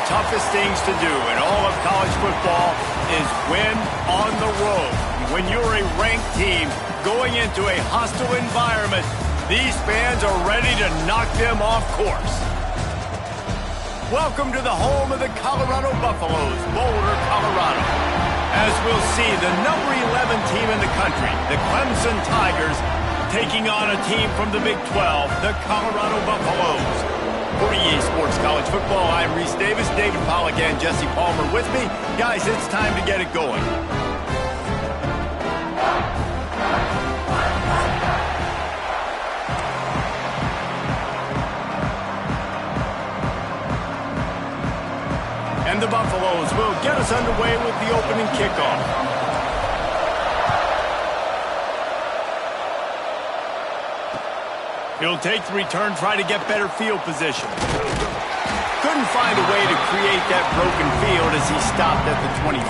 toughest things to do in all of college football is win on the road. When you're a ranked team going into a hostile environment, these fans are ready to knock them off course. Welcome to the home of the Colorado Buffaloes, Boulder, Colorado. As we'll see, the number 11 team in the country, the Clemson Tigers, taking on a team from the Big 12, the Colorado Buffaloes. For EA Sports College Football, I'm Reese Davis, David Pollack, and Jesse Palmer with me. Guys, it's time to get it going. And the Buffaloes will get us underway with the opening kickoff. He'll take the return, try to get better field position. Couldn't find a way to create that broken field as he stopped at the 25.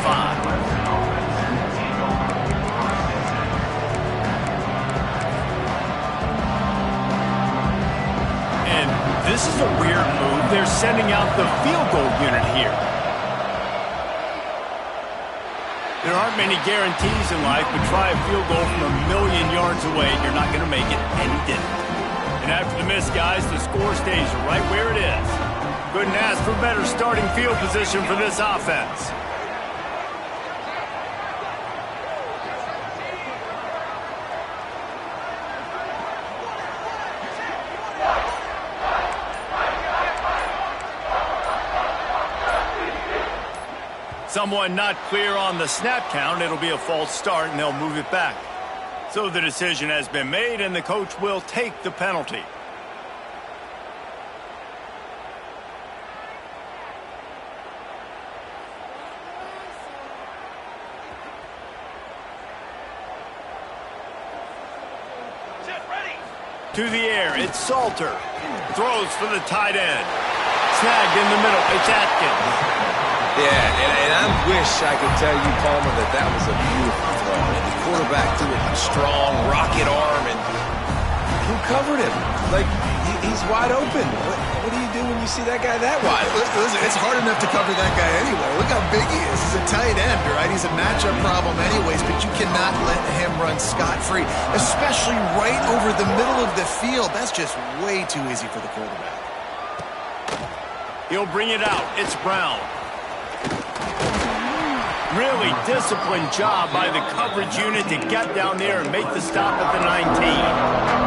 And this is a weird move. They're sending out the field goal unit here. There aren't many guarantees in life, but try a field goal from a million yards away, you're not going to make it, and he didn't. And after the miss, guys, the score stays right where it is. Couldn't ask for better starting field position for this offense. Someone not clear on the snap count. It'll be a false start, and they'll move it back. So the decision has been made, and the coach will take the penalty. To the air, it's Salter. Throws for the tight end. Snagged in the middle, it's Atkins. Yeah, and I wish I could tell you, Palmer, that was a beautiful throw. And the quarterback threw it strong, rocket arm, and who covered him? Like, he's wide open. What do you do when you see that guy that wide open? Listen, it's hard enough to cover that guy anyway. Look how big he is. He's a tight end, right? He's a matchup problem anyways, but you cannot let him run scot-free, especially right over the middle of the field. That's just way too easy for the quarterback. He'll bring it out. It's Brown. Really disciplined job by the coverage unit to get down there and make the stop at the 19.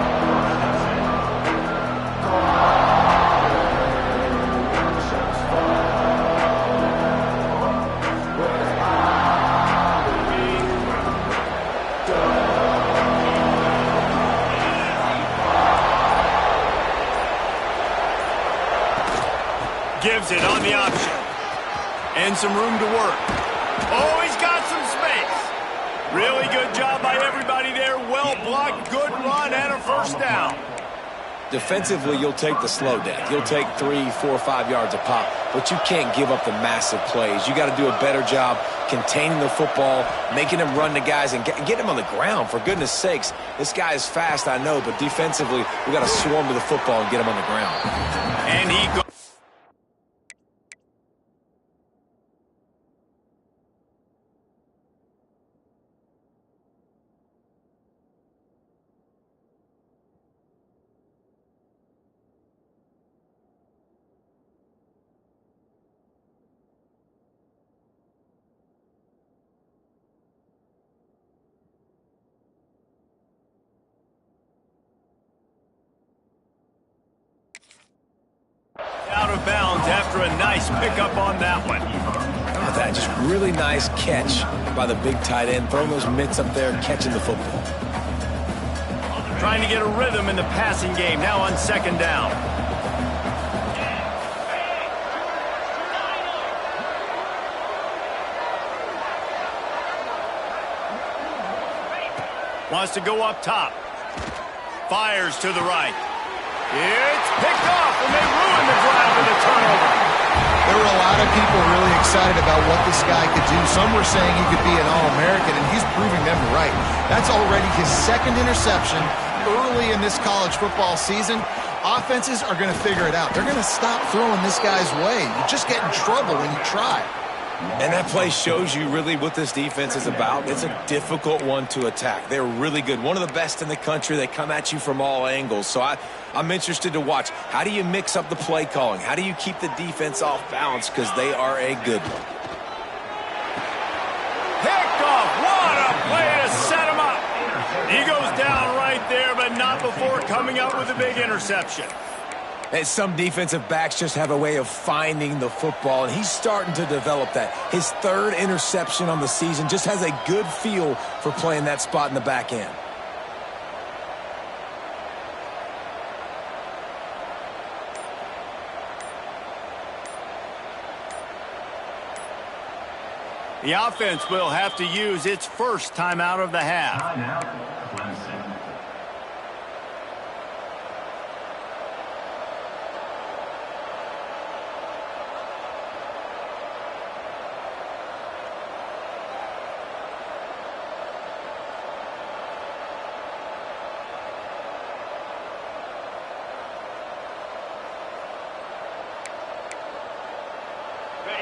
Gives it on the option. And some room to work. Oh, he's got some space. Really good job by everybody there. Well blocked, good run, and a first down. Defensively, you'll take the slow death. You'll take 3, 4, 5 yards a pop, but you can't give up the massive plays. You got to do a better job containing the football, making him run the guys, and get him on the ground. For goodness sakes, this guy is fast, I know, but defensively, we got to swarm to the football and get him on the ground. And he goes. Out of bounds after a nice pickup on that one. Oh, that just really nice catch by the big tight end, throwing those mitts up there and catching the football. Trying to get a rhythm in the passing game, now on second down. Wants to go up top. Fires to the right. It's picked off, and they ruin the drive with a turnover. There were a lot of people really excited about what this guy could do. Some were saying he could be an All-American, and he's proving them right. That's already his second interception early in this college football season. Offenses are going to figure it out. They're going to stop throwing this guy's way. You just get in trouble when you try. And that play shows you really what this defense is about. It's a difficult one to attack. They're really good. One of the best in the country. They come at you from all angles. So I'm interested to watch. How do you mix up the play calling? How do you keep the defense off balance? Because they are a good one. Picked off. What a play to set him up. He goes down right there, but not before coming up with a big interception. And some defensive backs just have a way of finding the football, and he's starting to develop that. His third interception on the season, just has a good feel for playing that spot in the back end. The offense will have to use its first timeout of the half. Timeout, Clemson.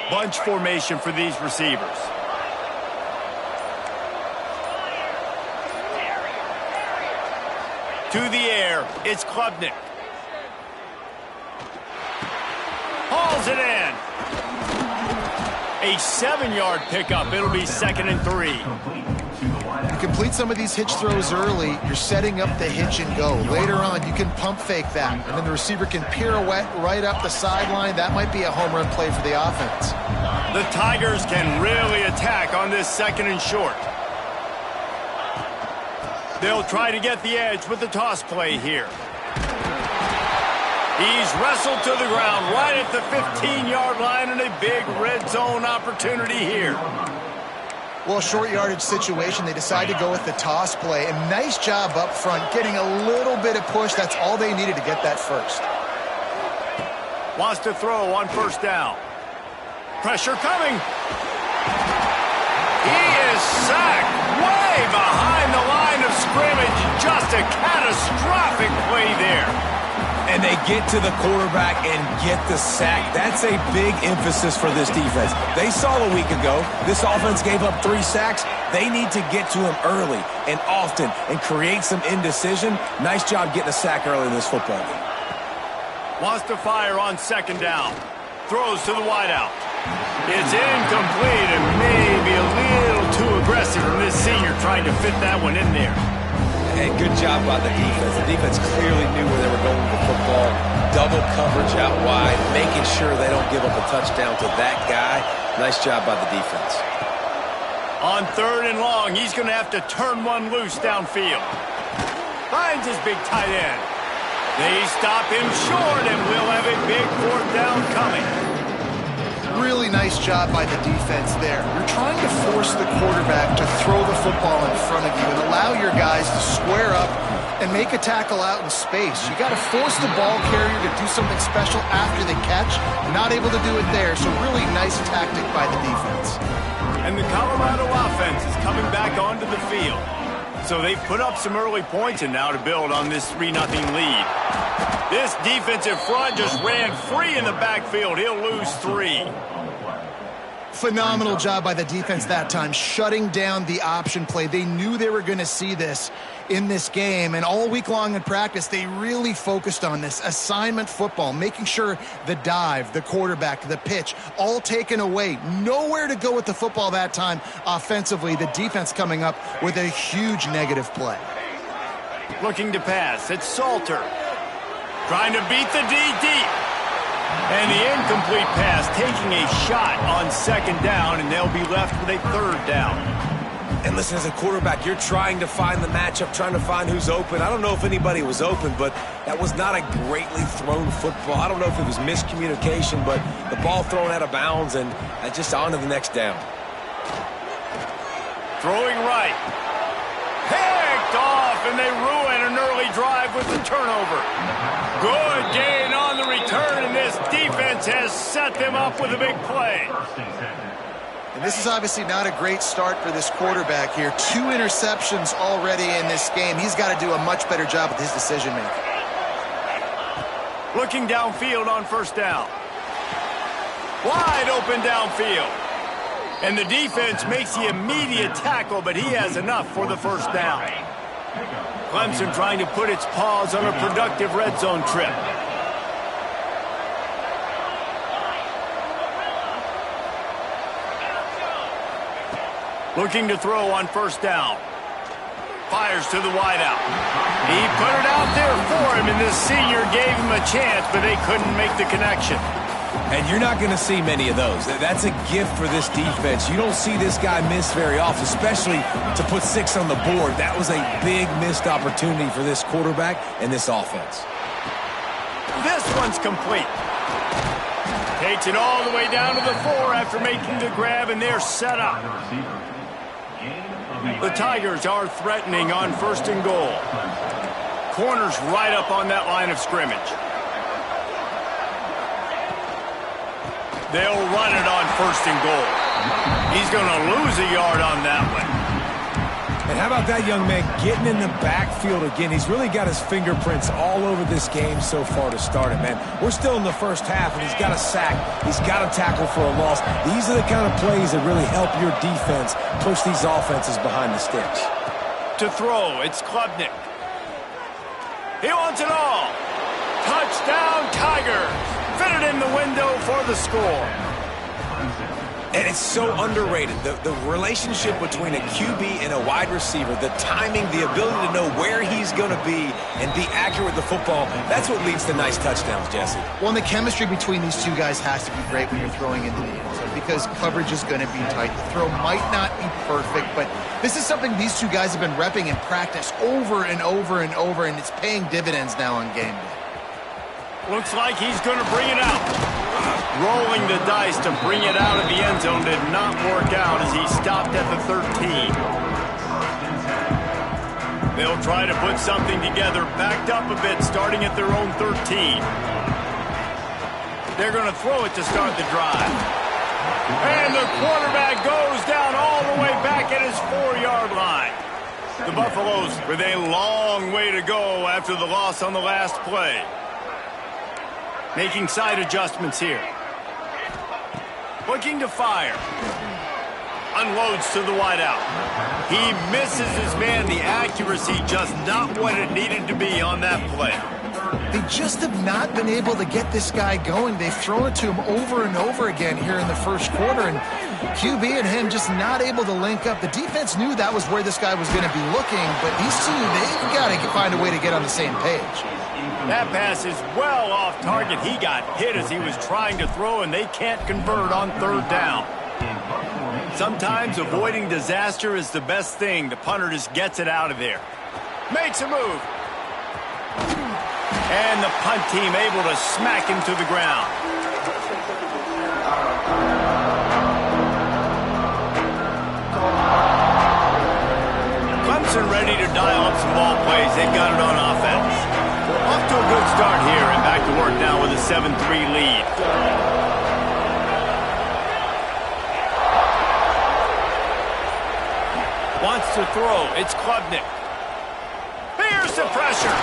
Bunch formation for these receivers. To the air, it's Klubnik. Hauls it in. A 7-yard pickup. It'll be 2nd and 3. You complete some of these hitch throws early, you're setting up the hitch and go. Later on, you can pump fake that, and then the receiver can pirouette right up the sideline. That might be a home run play for the offense. The Tigers can really attack on this 2nd and short. They'll try to get the edge with the toss play here. He's wrestled to the ground right at the 15-yard line, and a big red zone opportunity here. Well, short yardage situation, they decide to go with the toss play. And nice job up front, getting a little bit of push. That's all they needed to get that first. Wants to throw on 1st down. Pressure coming. He is sacked way behind the line of scrimmage. Just a catastrophic play there. And they get to the quarterback and get the sack. That's a big emphasis for this defense. They saw a week ago, this offense gave up 3 sacks. They need to get to him early and often and create some indecision. Nice job getting a sack early in this football game. Wants to fire on 2nd down. Throws to the wideout. It's incomplete and maybe a little too aggressive from this senior trying to fit that one in there. And good job by the defense. The defense clearly knew where they were going with the football. Double coverage out wide, making sure they don't give up a touchdown to that guy. Nice job by the defense. On 3rd and long, he's going to have to turn one loose downfield. Finds his big tight end. They stop him short, and we'll have a big 4th down coming. Really nice job by the defense there. You're trying to force the quarterback to throw the football in front of you and allow your guys to square up and make a tackle out in space. You got to force the ball carrier to do something special after the catch. Not able to do it there, so really nice tactic by the defense. And the Colorado offense is coming back onto the field. So they've put up some early points and now to build on this 3-0 lead. This defensive front just ran free in the backfield. He'll lose 3. Phenomenal job by the defense that time, shutting down the option play. They knew they were going to see this in this game, and all week long in practice, they really focused on this assignment football, making sure the dive, the quarterback, the pitch, all taken away. Nowhere to go with the football that time offensively. The defense coming up with a huge negative play. Looking to pass. It's Salter. Trying to beat the D deep. And the incomplete pass, taking a shot on 2nd down, and they'll be left with a 3rd down. And listen, as a quarterback, you're trying to find the matchup, trying to find who's open. I don't know if anybody was open, but that was not a greatly thrown football. I don't know if it was miscommunication, but the ball thrown out of bounds and just on to the next down. Throwing right. Picked off, and they ruin an early drive with the turnover. Good gain on the return, and this defense has set them up with a big play. And this is obviously not a great start for this quarterback here. 2 interceptions already in this game. He's got to do a much better job with his decision-making. Looking downfield on first down. Wide open downfield. And the defense makes the immediate tackle, but he has enough for the first down. Clemson trying to put its paws on a productive red zone trip. Looking to throw on first down. Fires to the wideout. He put it out there for him, and this senior gave him a chance, but they couldn't make the connection. And you're not going to see many of those. That's a gift for this defense. You don't see this guy miss very often, especially to put 6 on the board. That was a big missed opportunity for this quarterback and this offense. This one's complete. Takes it all the way down to the 4 after making the grab, and they're set up. The Tigers are threatening on first and goal. Corners right up on that line of scrimmage. They'll run it on first and goal. He's going to lose a yard on that one. And how about that young man getting in the backfield again? He's really got his fingerprints all over this game so far to start it, man. We're still in the first half, and he's got a sack. He's got a tackle for a loss. These are the kind of plays that really help your defense push these offenses behind the sticks. To throw, it's Klubnik. He wants it all. Touchdown, Tigers. Fit it in the window for the score. And it's so underrated. The relationship between a QB and a wide receiver, the timing, the ability to know where he's going to be and be accurate with the football, that's what leads to nice touchdowns, Jesse. Well, and the chemistry between these two guys has to be great when you're throwing into the end zone because coverage is going to be tight. The throw might not be perfect, but this is something these two guys have been repping in practice over and over and over, and it's paying dividends now on game day. Looks like he's going to bring it out. Rolling the dice to bring it out of the end zone did not work out as he stopped at the 13. They'll try to put something together, backed up a bit, starting at their own 13. They're going to throw it to start the drive. And the quarterback goes down all the way back at his 4-yard line. The Buffaloes with a long way to go after the loss on the last play. Making side adjustments here. Looking to fire. Unloads to the wideout. He misses his man. The accuracy just not what it needed to be on that play. They just have not been able to get this guy going. They've thrown it to him over and over again here in the first quarter, and QB and him just not able to link up. The defense knew that was where this guy was going to be looking, but these two, they've got to find a way to get on the same page. That pass is well off target. He got hit as he was trying to throw, and they can't convert on third down. Sometimes avoiding disaster is the best thing. The punter just gets it out of there. Makes a move. And the punt team able to smack him to the ground. Clemson ready to dial up some ball plays. They've got it on offense. Off to a good start here and back to work now with a 7-3 lead. Wants to throw. It's Klubnik. Here's the pressure.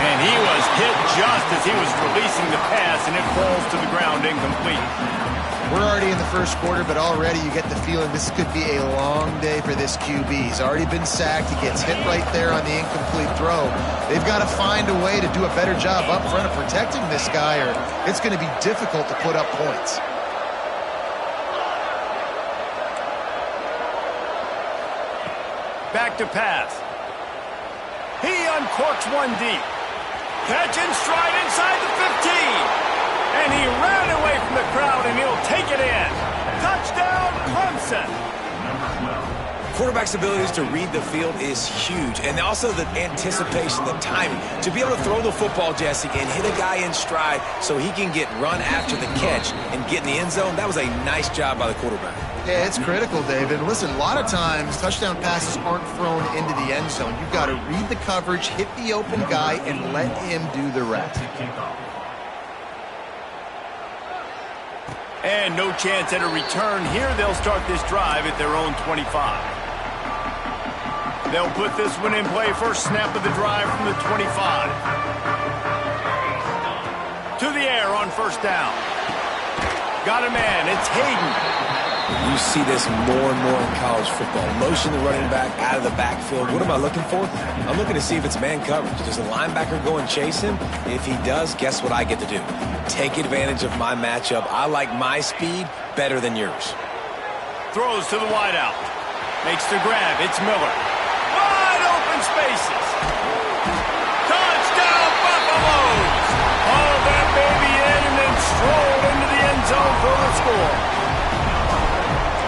And he was hit just as he was releasing the pass, and it falls to the ground incomplete. We're already in the first quarter, but already you get the feeling this could be a long day for this QB. He's already been sacked. He gets hit right there on the incomplete throw. They've got to find a way to do a better job up front of protecting this guy, or it's going to be difficult to put up points. Back to pass. He uncorks one deep. Catch and stride inside the 15. And he ran away from the crowd, and he'll take it in. Touchdown, Clemson. Quarterback's abilities to read the field is huge. And also the anticipation, the timing. To be able to throw the football, Jesse, and hit a guy in stride so he can get run after the catch and get in the end zone, that was a nice job by the quarterback. Yeah, it's critical, David. Listen, a lot of times touchdown passes aren't thrown into the end zone. You've got to read the coverage, hit the open guy, and let him do the rest. And no chance at a return here. They'll start this drive at their own 25. They'll put this one in play. First snap of the drive from the 25. to the air on first down. Got a man. It's Hayden. You see this more and more in college football. Motion the running back out of the backfield. What am I looking for? I'm looking to see if it's man coverage. Does the linebacker go and chase him? If he does, guess what I get to do? Take advantage of my matchup. I like my speed better than yours. Throws to the wideout. Makes the grab. It's Miller. Wide open spaces. Touchdown, Buffaloes! Haul that baby in and then stroll into the end zone for the score.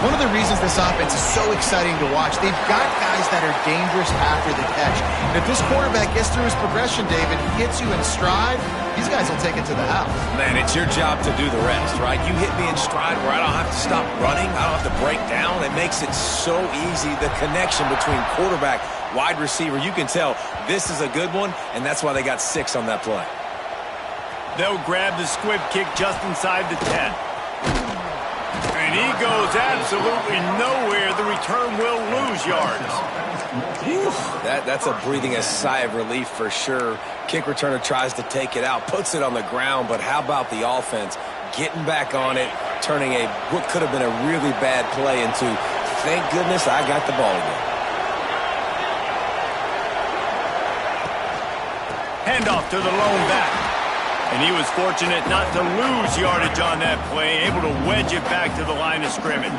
One of the reasons this offense is so exciting to watch, they've got guys that are dangerous after the catch. And if this quarterback gets through his progression, David, hits you in stride, these guys will take it to the house. Man, it's your job to do the rest, right? You hit me in stride where I don't have to stop running. I don't have to break down. It makes it so easy. The connection between quarterback, wide receiver, you can tell this is a good one, and that's why they got 6 on that play. They'll grab the squib kick just inside the 10. And he goes absolutely nowhere. The return will lose yards. That's a breathing a sigh of relief for sure. Kick returner tries to take it out, puts it on the ground, but how about the offense getting back on it, turning what could have been a really bad play into, thank goodness I got the ball again. Handoff to the lone back. And he was fortunate not to lose yardage on that play, able to wedge it back to the line of scrimmage.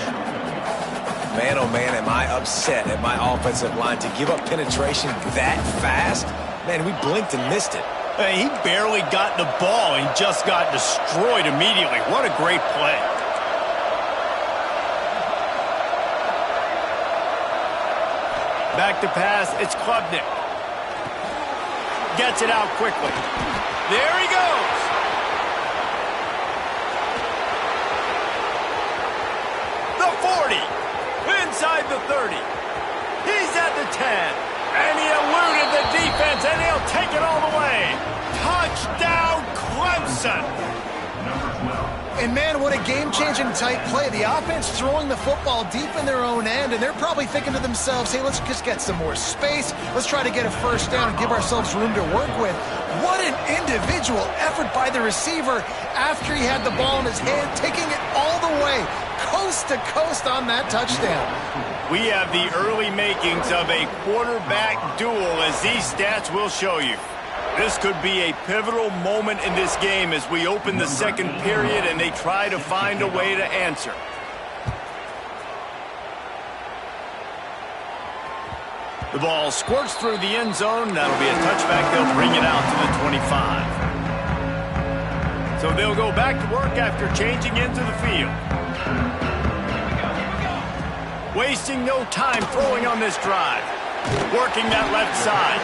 Man, oh man, am I upset at my offensive line to give up penetration that fast? Man, we blinked and missed it. Hey, he barely got the ball and just got destroyed immediately. What a great play. Back to pass, it's Klubnik. Gets it out quickly. There he goes. The 40. Inside the 30. He's at the 10. And he eluded the defense, and he'll take it all the way. Touchdown, Clemson. And, man, what a game-changing type play. The offense throwing the football deep in their own end, and they're probably thinking to themselves, hey, let's just get some more space. Let's try to get a first down and give ourselves room to work with. What an individual effort by the receiver after he had the ball in his hand, taking it all the way, coast to coast on that touchdown. We have the early makings of a quarterback duel, as these stats will show you. This could be a pivotal moment in this game as we open the second period and they try to find a way to answer. The ball squirts through the end zone. That'll be a touchback. They'll bring it out to the 25. So they'll go back to work after changing into the field. Wasting no time throwing on this drive. Working that left side.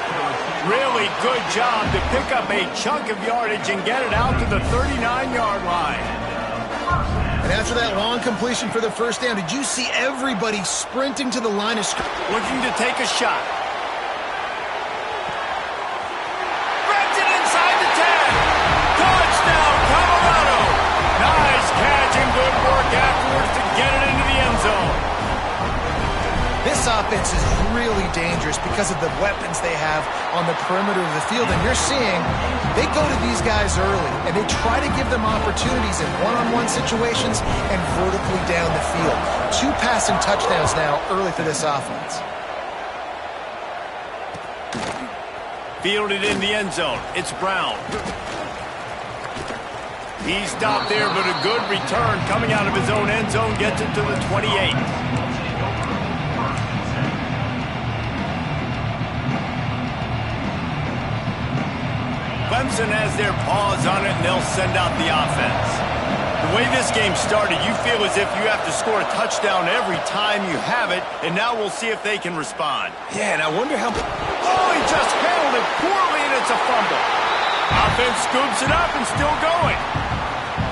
Really good job to pick up a chunk of yardage and get it out to the 39-yard line. And after that long completion for the first down, did you see everybody sprinting to the line of scrimmage? Looking to take a shot. Grabs it inside the 10. Touchdown, Colorado. Nice catch and good work afterwards to get it into the end zone. This offense is really dangerous because of the weapons they have on the perimeter of the field. And you're seeing they go to these guys early, and they try to give them opportunities in one-on-one situations and vertically down the field. 2 passing touchdowns now early for this offense. Fielded in the end zone. It's Brown. He stopped there, but a good return coming out of his own end zone gets it to the 28. Clemson has their paws on it, and they'll send out the offense. The way this game started, you feel as if you have to score a touchdown every time you have it, and now we'll see if they can respond. Yeah, and I wonder how... Oh, he just handled it poorly, and it's a fumble. Offense scoops it up and still going.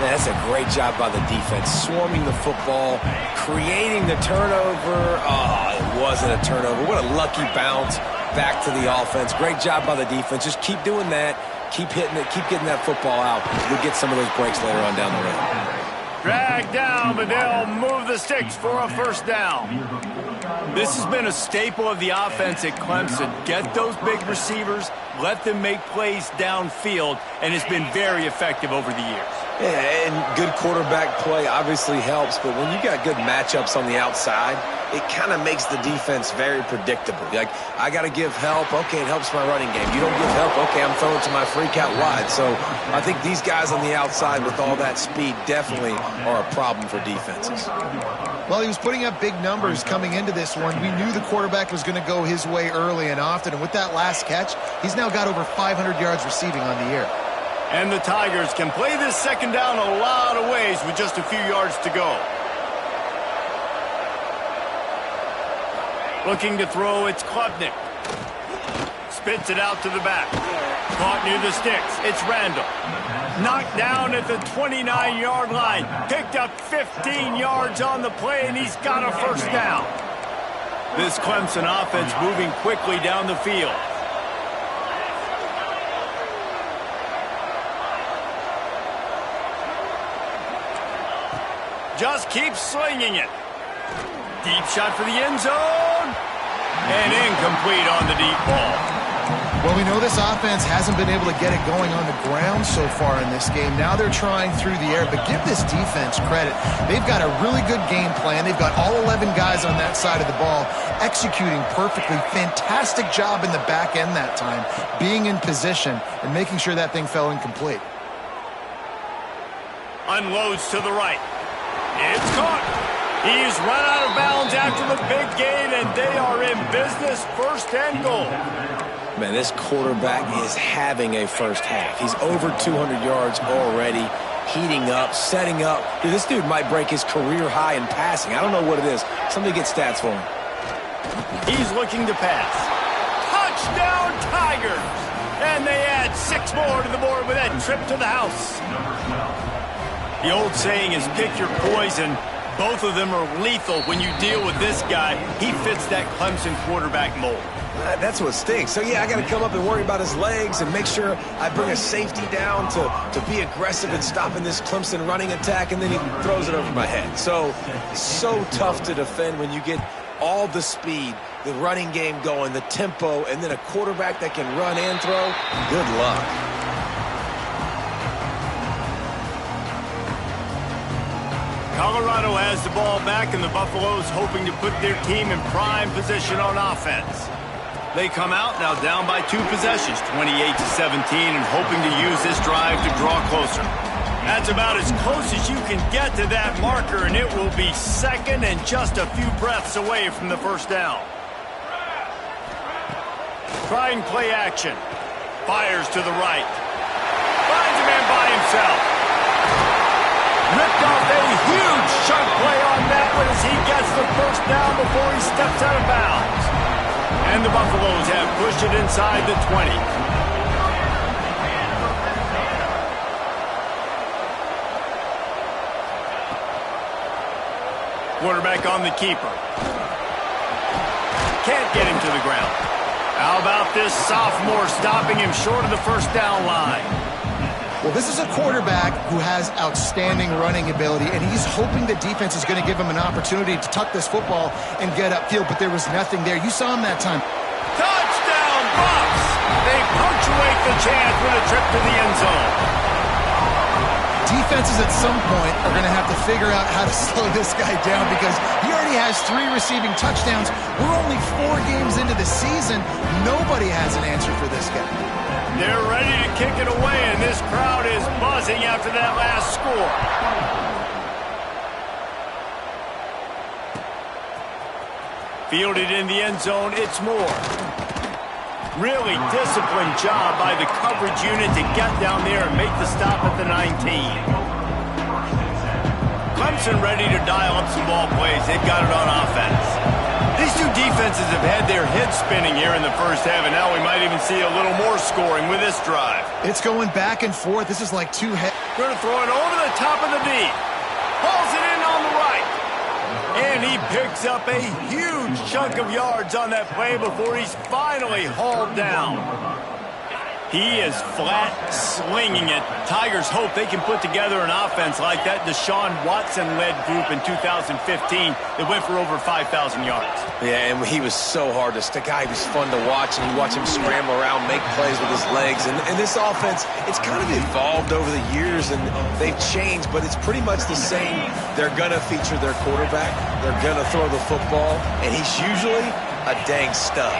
Yeah, that's a great job by the defense. Swarming the football, creating the turnover. Oh, it wasn't a turnover. What a lucky bounce back to the offense. Great job by the defense. Just keep doing that. Keep hitting it. Keep getting that football out. You'll get some of those breaks later on down the road. Drag down, but they'll move the sticks for a first down. This has been a staple of the offense at Clemson. Get those big receivers, let them make plays downfield, and it's been very effective over the years. Yeah, and good quarterback play obviously helps, but when you got good matchups on the outside, it kind of makes the defense very predictable. Like, I got to give help. Okay, it helps my running game. You don't give help. Okay, I'm throwing to my freak out wide. So I think these guys on the outside with all that speed definitely are a problem for defenses. Well, he was putting up big numbers coming into this one. We knew the quarterback was going to go his way early and often, and with that last catch, he's now got over 500 yards receiving on the year. And the Tigers can play this second down a lot of ways with just a few yards to go. Looking to throw, it's Klubnik. Spits it out to the back. Caught near the sticks. It's Randall. Knocked down at the 29-yard line. Picked up 15 yards on the play, and he's got a first down. This Clemson offense moving quickly down the field. Just keeps slinging it. Deep shot for the end zone. And incomplete on the deep ball. Well, we know this offense hasn't been able to get it going on the ground so far in this game. Now they're trying through the air, but give this defense credit. They've got a really good game plan. They've got all 11 guys on that side of the ball executing perfectly. Fantastic job in the back end that time, being in position and making sure that thing fell incomplete. Unloads to the right. It's caught. He's run out of bounds after the big gain, and they are in business, first and goal. Man, this quarterback is having a first half. He's over 200 yards already, heating up, setting up. Dude, this dude might break his career high in passing. I don't know what it is. Somebody get stats for him. He's looking to pass. Touchdown, Tigers! And they add 6 more to the board with that trip to the house. The old saying is pick your poison. Both of them are lethal when you deal with this guy. He fits that Clemson quarterback mold. That's what stinks. So, yeah, I got to come up and worry about his legs and make sure I bring a safety down to be aggressive in stopping this Clemson running attack, and then he throws it over my head. So tough to defend when you get all the speed, the running game going, the tempo, and then a quarterback that can run and throw. Good luck. Colorado has the ball back, and the Buffaloes hoping to put their team in prime position on offense. They come out now down by 2 possessions, 28-17, and hoping to use this drive to draw closer. That's about as close as you can get to that marker, and it will be second and just a few breaths away from the first down. Trying play action. Fires to the right. Finds a man by himself. Ripped off a huge chunk play on that one as he gets the first down before he steps out of bounds. And the Buffaloes have pushed it inside the 20. Quarterback on the keeper. Can't get him to the ground. How about this sophomore stopping him short of the first down line? Well, this is a quarterback who has outstanding running ability, and he's hoping the defense is going to give him an opportunity to tuck this football and get upfield, but there was nothing there. You saw him that time. Touchdown, Bucs! They punctuate the chance with a trip to the end zone. Defenses at some point are going to have to figure out how to slow this guy down because he already has 3 receiving touchdowns. We're only 4 games into the season. Nobody has an answer for this guy. They're ready to kick it away, and this crowd is buzzing after that last score. Fielded in the end zone, it's Moore. Really disciplined job by the coverage unit to get down there and make the stop at the 19. Clemson ready to dial up some ball plays. They've got it on offense. These two defenses have had their heads spinning here in the first half, and now we might even see a little more scoring with this drive. It's going back and forth. This is like 2 heads. Going to throw it over the top of the D. Hauls it in on the right. And he picks up a huge chunk of yards on that play before he's finally hauled down. He is flat slinging it. Tigers hope they can put together an offense like that Deshaun Watson-led group in 2015 that went for over 5,000 yards. Yeah, and he was so hard to stick out. He was fun to watch, and you watch him scramble around, make plays with his legs. And this offense, it's kind of evolved over the years, and they've changed, but it's pretty much the same. They're going to feature their quarterback. They're going to throw the football, and he's usually a dang stud.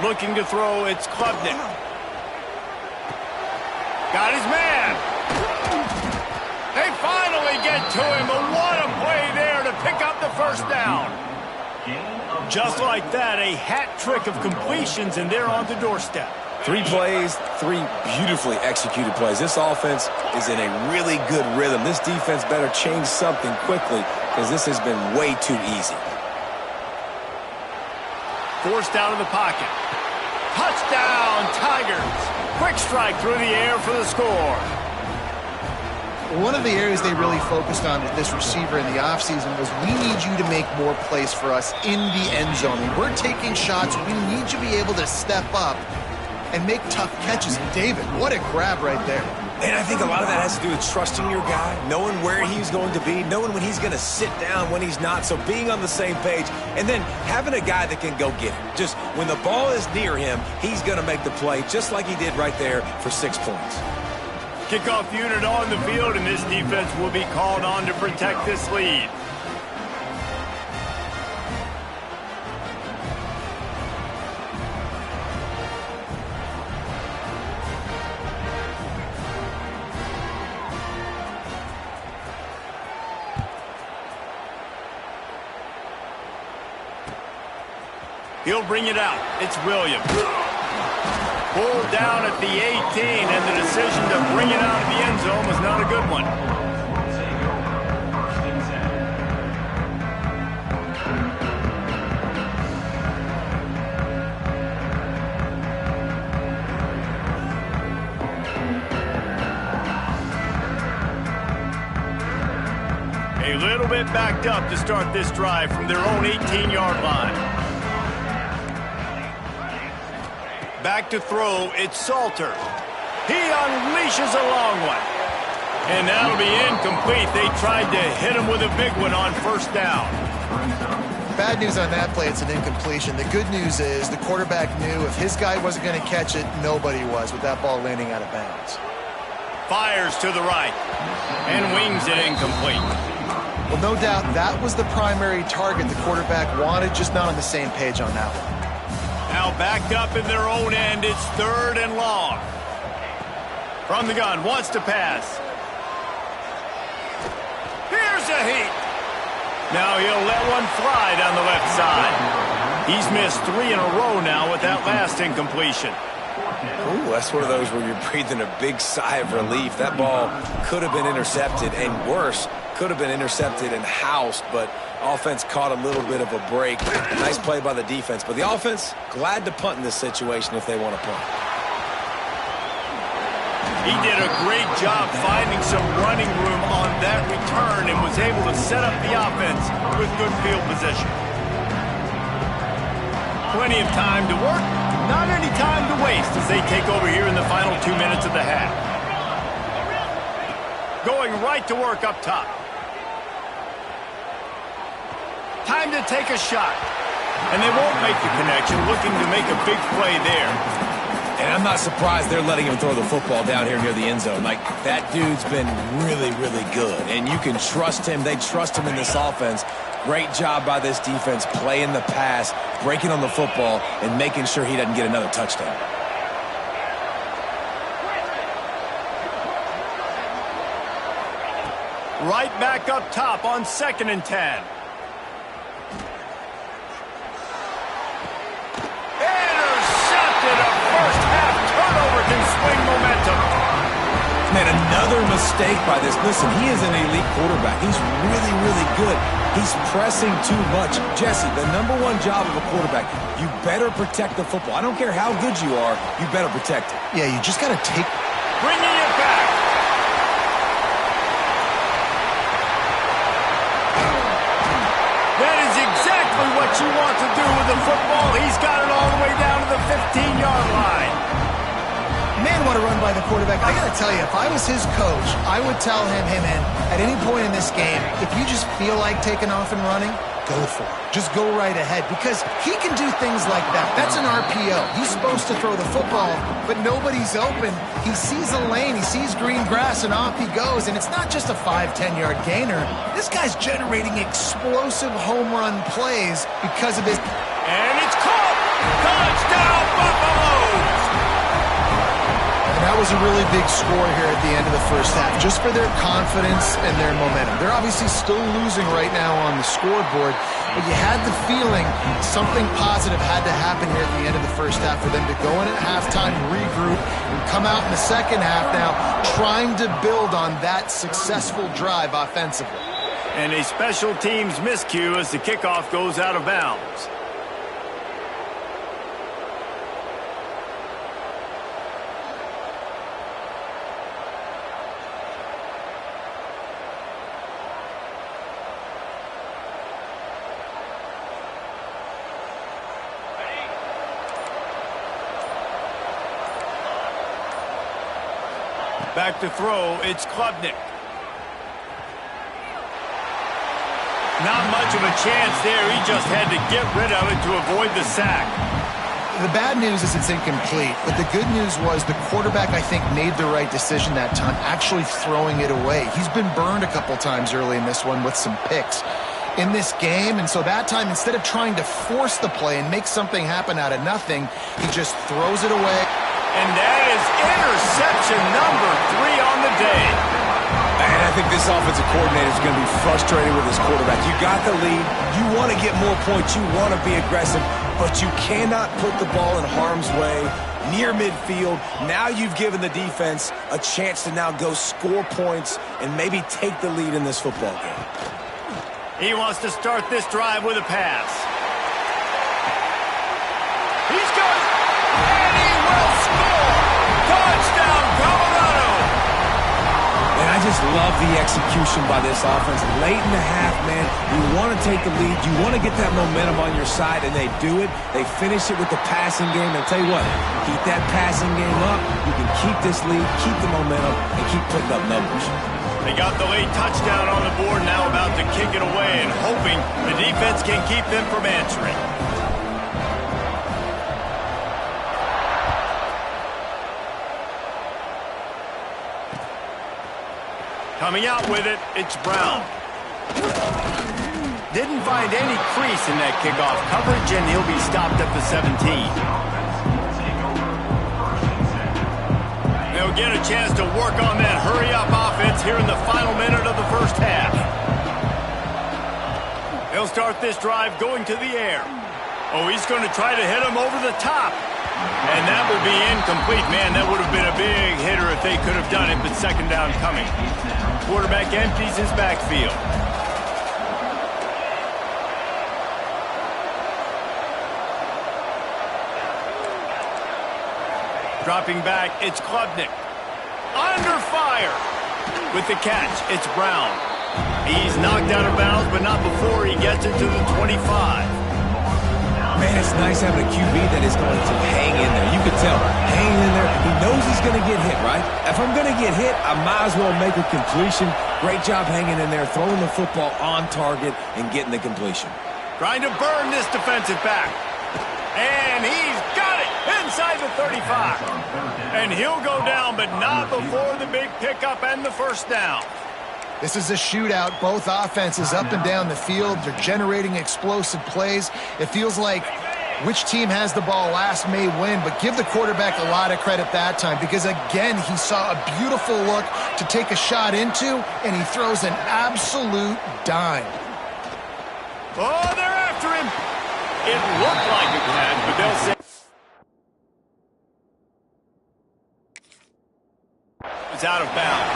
Looking to throw, it's Klubnik. Got his man. They finally get to him, but what a play there to pick up the first down. Just like that, a hat trick of completions, and they're on the doorstep. 3 plays, 3 beautifully executed plays. This offense is in a really good rhythm. This defense better change something quickly because this has been way too easy. Forced out of the pocket. Touchdown, Tigers. Quick strike through the air for the score. One of the areas they really focused on with this receiver in the offseason was we need you to make more plays for us in the end zone. We're taking shots. We need you to be able to step up and make tough catches. And David, what a grab right there. And I think a lot of that has to do with trusting your guy, knowing where he's going to be, knowing when he's going to sit down, when he's not. So being on the same page, and then having a guy that can go get it. Just when the ball is near him, he's going to make the play, just like he did right there for 6 points. Kickoff unit on the field, and this defense will be called on to protect this lead. He'll bring it out. It's Williams. Pulled down at the 18, and the decision to bring it out of the end zone was not a good one. A little bit backed up to start this drive from their own 18-yard line. Back to throw, it's Salter. He unleashes a long one. And that'll be incomplete. They tried to hit him with a big one on first down. Bad news on that play, it's an incompletion. The good news is the quarterback knew if his guy wasn't going to catch it, nobody was with that ball landing out of bounds. Fires to the right and wings it incomplete. Well, no doubt that was the primary target the quarterback wanted, just not on the same page on that one. Now backed up in their own end, it's 3rd and long. From the gun, wants to pass. Here's a heat. Now he'll let one fly down the left side. He's missed 3 in a row now with that last incompletion. Ooh, that's one of those where you're breathing a big sigh of relief. That ball could have been intercepted, and worse, could have been intercepted and housed, but offense caught a little bit of a break. Nice play by the defense, but the offense, glad to punt in this situation if they want to punt. He did a great job finding some running room on that return and was able to set up the offense with good field position. Plenty of time to work, not any time to waste as they take over here in the final 2 minutes of the half. Going right to work up top. Time to take a shot. And they won't make the connection, looking to make a big play there. And I'm not surprised they're letting him throw the football down here near the end zone. Like, that dude's been really, really good. And you can trust him. They trust him in this offense. Great job by this defense, playing the pass, breaking on the football, and making sure he doesn't get another touchdown. Right back up top on 2nd and 10. Swing momentum. Man, another mistake by this. Listen, he is an elite quarterback. He's really, really good. He's pressing too much. Jesse, the #1 job of a quarterback, you better protect the football. I don't care how good you are, you better protect it. Yeah, you just got to take... Bringing it back. what you want to do with the football. He's got it all the way down to the 15-yard line. Man, what a run by the quarterback. I got to tell you, if I was his coach, I would tell him, hey, man, at any point in this game, if you just feel like taking off and running, go for it. Just go right ahead because he can do things like that. That's an RPO. He's supposed to throw the football, but nobody's open. He sees a lane, he sees green grass, and off he goes. And it's not just a 5-10-yard gainer. This guy's generating explosive home run plays because of his... And it's caught! Touchdown, Buffaloes! And that was a really big score here at the end of the first half, just for their confidence and their momentum. They're obviously still losing right now on the scoreboard, but you had the feeling something positive had to happen here at the end of the first half for them to go in at halftime, regroup, and come out in the second half now trying to build on that successful drive offensively. And a special teams miscue as the kickoff goes out of bounds. Back to throw, it's Klubnik. Not much of a chance there. He just had to get rid of it to avoid the sack. The bad news is it's incomplete, but the good news was the quarterback, I think, made the right decision that time, actually throwing it away. He's been burned a couple times early in this one with some picks in this game, and so that time, instead of trying to force the play and make something happen out of nothing, he just throws it away. And that is interception number 3 on the day. And I think this offensive coordinator is going to be frustrated with his quarterback. You got the lead. You want to get more points. You want to be aggressive, but you cannot put the ball in harm's way near midfield. Now you've given the defense a chance to now go score points and maybe take the lead in this football game. He wants to start this drive with a pass. He's going, and he will score! Touchdown, Colorado! And I just love the execution by this offense. Late in the half, man, you want to take the lead. You want to get that momentum on your side, and they do it. They finish it with the passing game. And I'll tell you what, keep that passing game up. You can keep this lead, keep the momentum, and keep putting up numbers. They got the late touchdown on the board, now about to kick it away and hoping the defense can keep them from answering. Coming out with it, it's Brown. Didn't find any crease in that kickoff coverage, and he'll be stopped at the 17. They'll get a chance to work on that hurry-up offense here in the final minute of the first half. They'll start this drive going to the air. Oh, he's going to try to hit him over the top. And that will be incomplete. Man, that would have been a big hitter if they could have done it, but second down coming. Quarterback empties his backfield. Dropping back, it's Klubnik. Under fire. With the catch, it's Brown. He's knocked out of bounds, but not before he gets it to the 25. Man, it's nice having a QB that is going to hang in there. You can tell, hanging in there. He knows he's going to get hit, right? If I'm going to get hit, I might as well make a completion. Great job hanging in there, throwing the football on target and getting the completion. Trying to burn this defensive back. And he's got it inside the 35. And he'll go down, but not before the big pickup and the first down. This is a shootout. Both offenses up and down the field. They're generating explosive plays. It feels like which team has the ball last may win, but give the quarterback a lot of credit that time because, again, he saw a beautiful look to take a shot into, and he throws an absolute dime. Oh, they're after him. It looked like a catch, but they'll say it's out of bounds.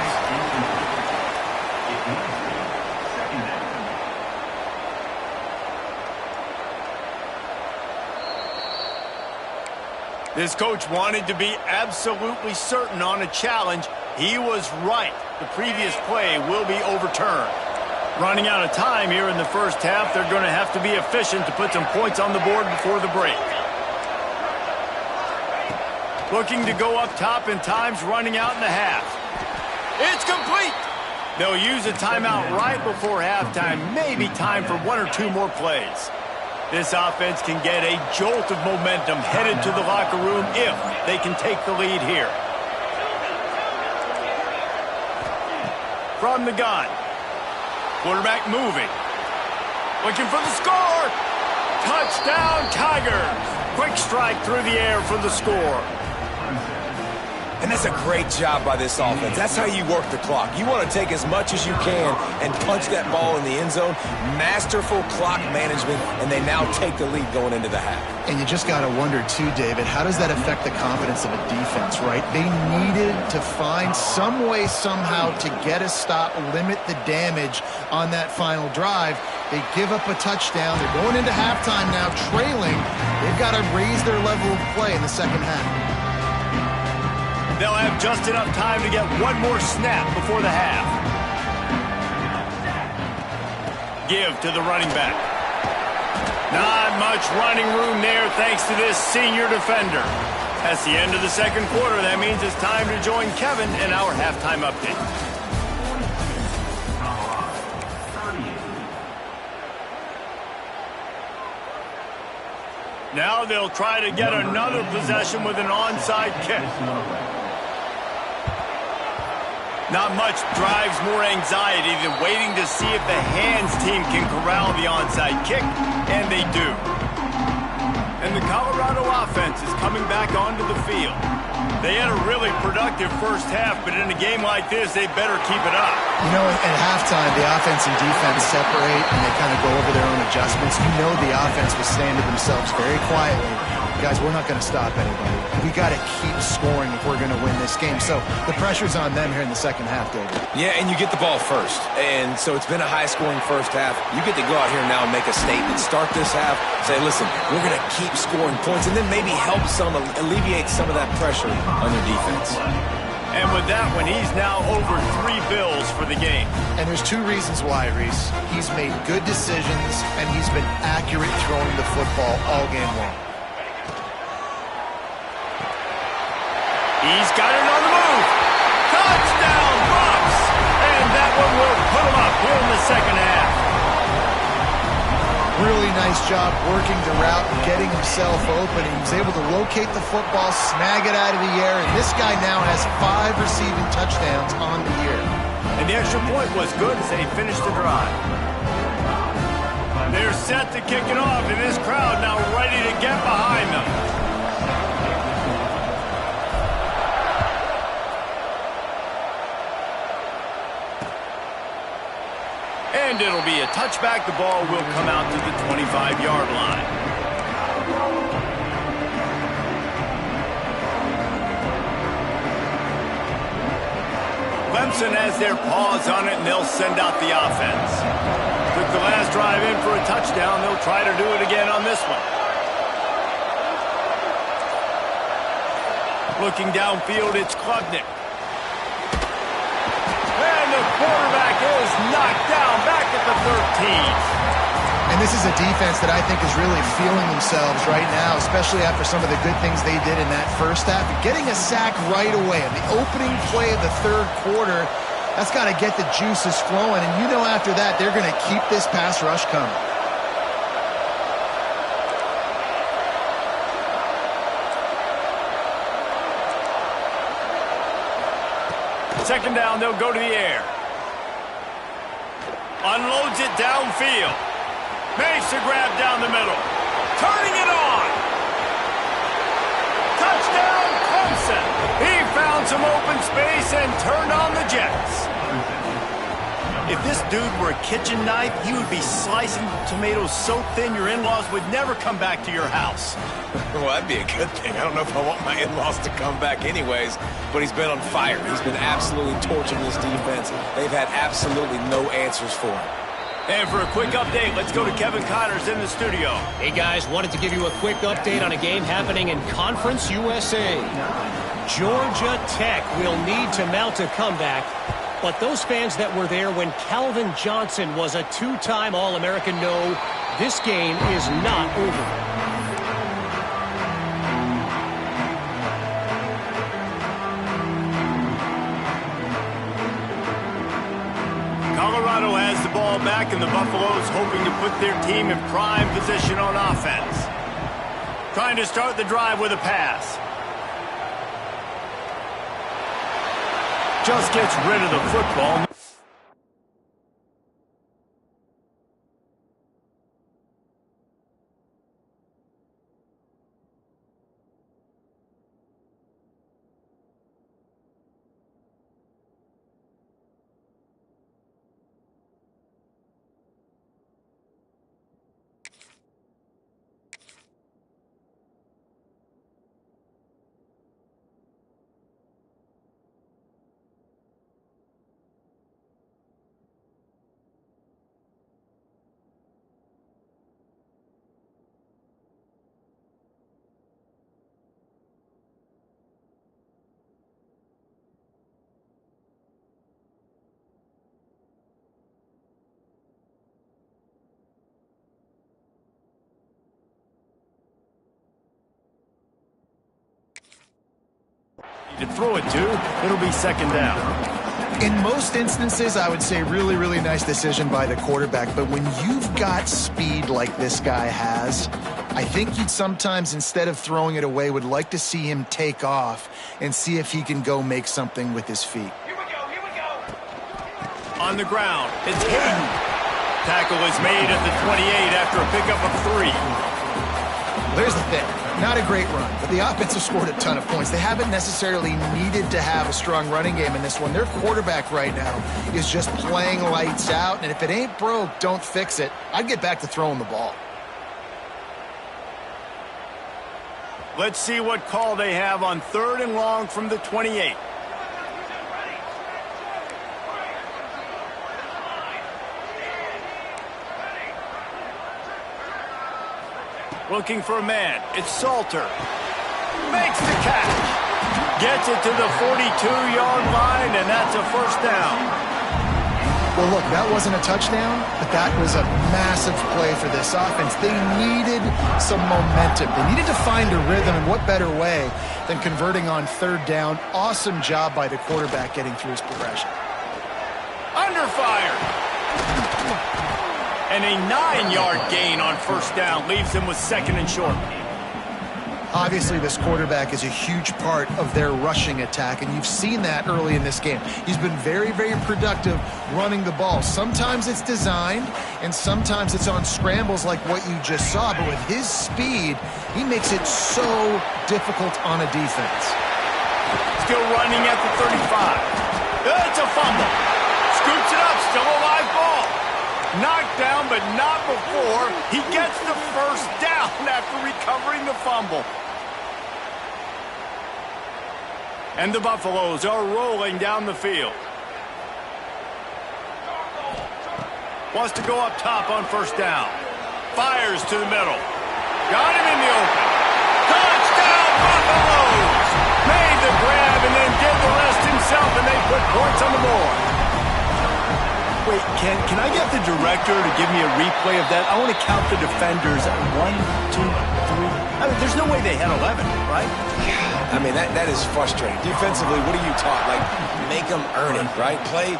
This coach wanted to be absolutely certain on a challenge. He was right. The previous play will be overturned. Running out of time here in the first half, they're going to have to be efficient to put some points on the board before the break. Looking to go up top, and time's running out in the half. It's complete. They'll use a timeout right before halftime. Maybe time for one or two more plays. This offense can get a jolt of momentum headed to the locker room if they can take the lead here. From the gun. Quarterback moving. Looking for the score. Touchdown, Tigers. Quick strike through the air for the score. And that's a great job by this offense. That's how you work the clock. You want to take as much as you can and punch that ball in the end zone. Masterful clock management, and they now take the lead going into the half. And you just got to wonder, too, David, how does that affect the confidence of a defense, right? They needed to find some way, somehow, to get a stop, limit the damage on that final drive. They give up a touchdown. They're going into halftime now, trailing. They've got to raise their level of play in the second half. They'll have just enough time to get one more snap before the half. Give to the running back. Not much running room there thanks to this senior defender. That's the end of the second quarter. That means it's time to join Kevin in our halftime update. Now they'll try to get another possession with an onside kick. Not much drives more anxiety than waiting to see if the hands team can corral the onside kick, and they do. And the Colorado offense is coming back onto the field. They had a really productive first half, but in a game like this, they better keep it up. You know, at halftime, the offense and defense separate, and they kind of go over their own adjustments. You know the offense was saying to themselves very quietly, guys, we're not going to stop anybody. We got to keep scoring if we're going to win this game. So the pressure's on them here in the second half, David. Yeah, and you get the ball first. And so it's been a high-scoring first half. You get to go out here now and make a statement. Start this half, say, listen, we're going to keep scoring points, and then maybe help some, alleviate some of that pressure on their defense. And with that one, he's now over 3 bills for the game. And there's two reasons why, Reese. He's made good decisions, and he's been accurate throwing the football all game long. He's got it on the move. Touchdown, Bucks! And that one will put him up here in the second half. Really nice job working the route and getting himself open. He was able to locate the football, snag it out of the air, and this guy now has 5 receiving touchdowns on the year. And the extra point was good as they finished the drive. They're set to kick it off, and this crowd now ready to get behind them. And it'll be a touchback. The ball will come out to the 25-yard line. Clemson has their paws on it, and they'll send out the offense. Took the last drive in for a touchdown. They'll try to do it again on this one. Looking downfield, it's Klubnik. And the quarterback is knocked down back at the 13. And this is a defense that I think is really feeling themselves right now, especially after some of the good things they did in that first half. Getting a sack right away in the opening play of the third quarter, that's got to get the juices flowing. And you know after that, they're going to keep this pass rush coming. Second down, they'll go to the air. Unloads it downfield. Makes a grab down the middle. Turning it on. Touchdown, Clemson. He found some open space and turned on the Jets. If this dude were a kitchen knife, he would be slicing tomatoes so thin your in-laws would never come back to your house. Well, that'd be a good thing. I don't know if I want my in-laws to come back anyways, but he's been on fire. He's been absolutely torching this defense. They've had absolutely no answers for him. And for a quick update, let's go to Kevin Connors in the studio. Hey, guys, wanted to give you a quick update on a game happening in Conference USA. Georgia Tech will need to mount a comeback But those fans that were there when Calvin Johnson was a two-time All-American know this game is not over. Colorado has the ball back, and the Buffaloes hoping to put their team in prime position on offense. Trying to start the drive with a pass. Just gets rid of the football. To throw it to, it'll be second down. In most instances, I would say really, really nice decision by the quarterback. But when you've got speed like this guy has, I think you'd sometimes, instead of throwing it away, would like to see him take off and see if he can go make something with his feet. Here we go. On the ground, it's hidden. Tackle is made at the 28 after a pickup of 3. There's the thing. Not a great run, but the offense has scored a ton of points. They haven't necessarily needed to have a strong running game in this one. Their quarterback right now is just playing lights out, and if it ain't broke, don't fix it. I'd get back to throwing the ball. Let's see what call they have on 3rd and long from the 28. Looking for a man. It's Salter. Makes the catch. Gets it to the 42-yard line, and that's a first down. Well, look, that wasn't a touchdown, but that was a massive play for this offense. They needed some momentum. They needed to find a rhythm, and what better way than converting on 3rd down. Awesome job by the quarterback getting through his progression. Under fire. And a 9-yard gain on first down leaves them with 2nd and short. Obviously, this quarterback is a huge part of their rushing attack, and you've seen that early in this game. He's been very, very productive running the ball. Sometimes it's designed, and sometimes it's on scrambles like what you just saw. But with his speed, he makes it so difficult on a defense. Still running at the 35. It's a fumble. Scoops it up, still a live ball. Knocked down, but not before he gets the first down after recovering the fumble. And the Buffaloes are rolling down the field. Wants to go up top on first down. Fires to the middle. Got him in the open. Touchdown, Buffaloes! Made the grab and then did the rest himself, and they put points on the board. Wait, can I get the director to give me a replay of that? I want to count the defenders. 1, 2, 3. I mean, there's no way they had 11, right? I mean, that is frustrating. Defensively, what are you taught? Like, make them earn it, right? Play